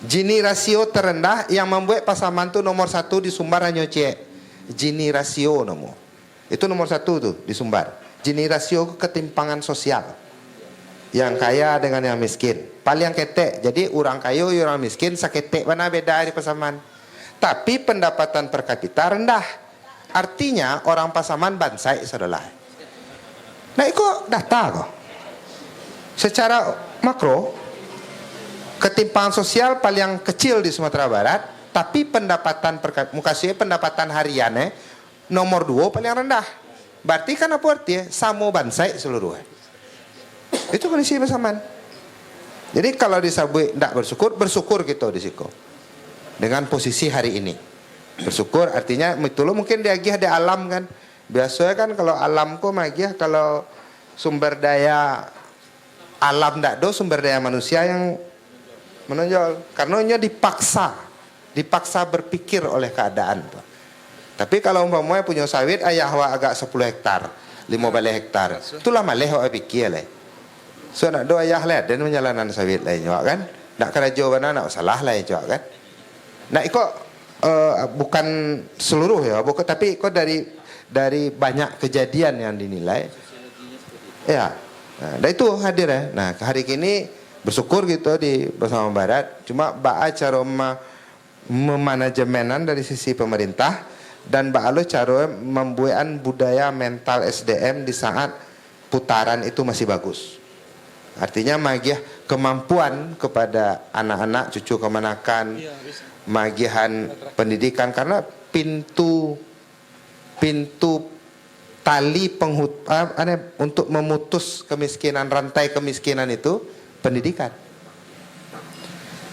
Gini rasio terendah yang membuat Pasaman tuh nomor 1 di Sumbar hanya Gini rasio nomor. Itu nomor 1 tuh di Sumbar. Gini rasio ketimpangan sosial. Yang kaya dengan yang miskin. Paling ketek. Jadi orang kaya orang miskin saketek mana beda di Pasaman. Tapi pendapatan per kapita rendah. Artinya orang Pasaman bansai saudara. Nah itu data kok. Secara makro ketimpangan sosial paling kecil di Sumatera Barat, tapi pendapatan pendapatan hariannya nomor 2 paling rendah. Berarti kan apa artinya? Samo bansai seluruhnya. Itu kondisi Pasaman. Jadi kalau disebut tidak bersyukur kita di situ. Dengan posisi hari ini. Bersyukur artinya itu mungkin diagih ada alam kan. Biasanya kan kalau alam kok magih kalau sumber daya alam ndak do sumber daya manusia yang menonjol karena nya dipaksa berpikir oleh keadaan. Tapi kalau umpamanya punya sawit ayah wa agak 10 hektar 15 hektar itulah maleh wa pikir leh. So nak do ayah leh dan menjalanan sawit lain juga kan. Nak kerajo mana nak salah lain juga kan. Nak ikut bukan seluruh ya, bukan, tapi ikut dari banyak kejadian yang dinilai. Ya. Nah, dan itu hadir ya. Nah, hari ini bersyukur gitu di Bersama Barat. Cuma ba'a cara memanajemenan dari sisi pemerintah dan ba'a lo cara membuat budaya mental SDM di saat putaran itu masih bagus. Artinya magiah kemampuan kepada anak-anak cucu kemanakan, magihan pendidikan karena pintu tali untuk memutus kemiskinan, rantai kemiskinan itu pendidikan.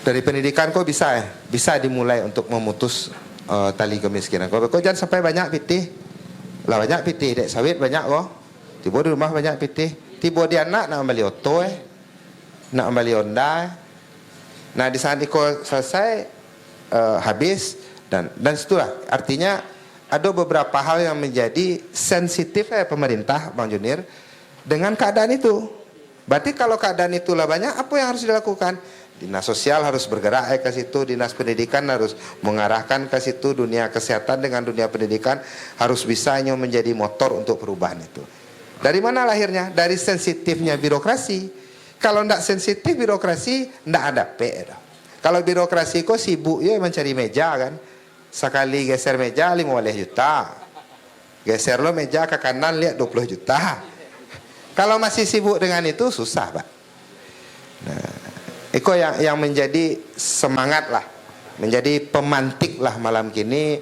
Dari pendidikan kok bisa dimulai untuk memutus tali kemiskinan. Kok jangan sampai banyak pitih. Lah banyak pitih dek sawit banyak kok. Tiba di rumah banyak pitih. Tiba di anak nak beli oto nak beli Honda. Nah di saat itu selesai habis dan situlah artinya ada beberapa hal yang menjadi sensitif pemerintah Bang Junir dengan keadaan itu. Berarti kalau keadaan itulah banyak, apa yang harus dilakukan? Dinas sosial harus bergerak ke situ, dinas pendidikan harus mengarahkan ke situ, dunia kesehatan dengan dunia pendidikan harus bisa menjadi motor untuk perubahan itu. Dari mana lahirnya? Dari sensitifnya birokrasi. Kalau tidak sensitif birokrasi, tidak ada PR. Kalau birokrasi kok sibuk ya mencari meja kan. Sekali geser meja 15 juta. Geser lo meja ke kanan lihat 20 juta. Kalau masih sibuk dengan itu susah, Pak. Nah, itu yang menjadi semangat lah, menjadi pemantik lah malam kini.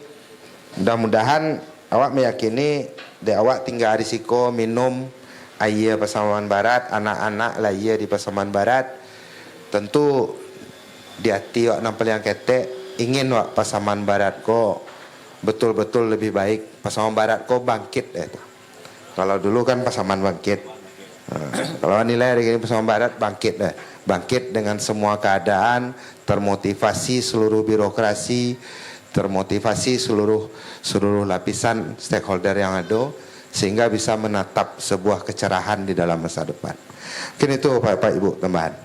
Mudah-mudahan awak meyakini de awak tinggal risiko minum air Pasaman Barat, anak-anak lah iya di Pasaman Barat. Tentu di hati awak nampil yang ketek ingin wak Pasaman Barat kok betul-betul lebih baik. Pasaman Barat kok bangkit itu. Kalau dulu kan Pasaman bangkit. Kalau nilai hari ini Pasaman Barat bangkit bangkit dengan semua keadaan, termotivasi seluruh birokrasi, termotivasi seluruh lapisan stakeholder yang ada sehingga bisa menatap sebuah kecerahan di dalam masa depan. Mungkin itu Bapak Ibu tambahan.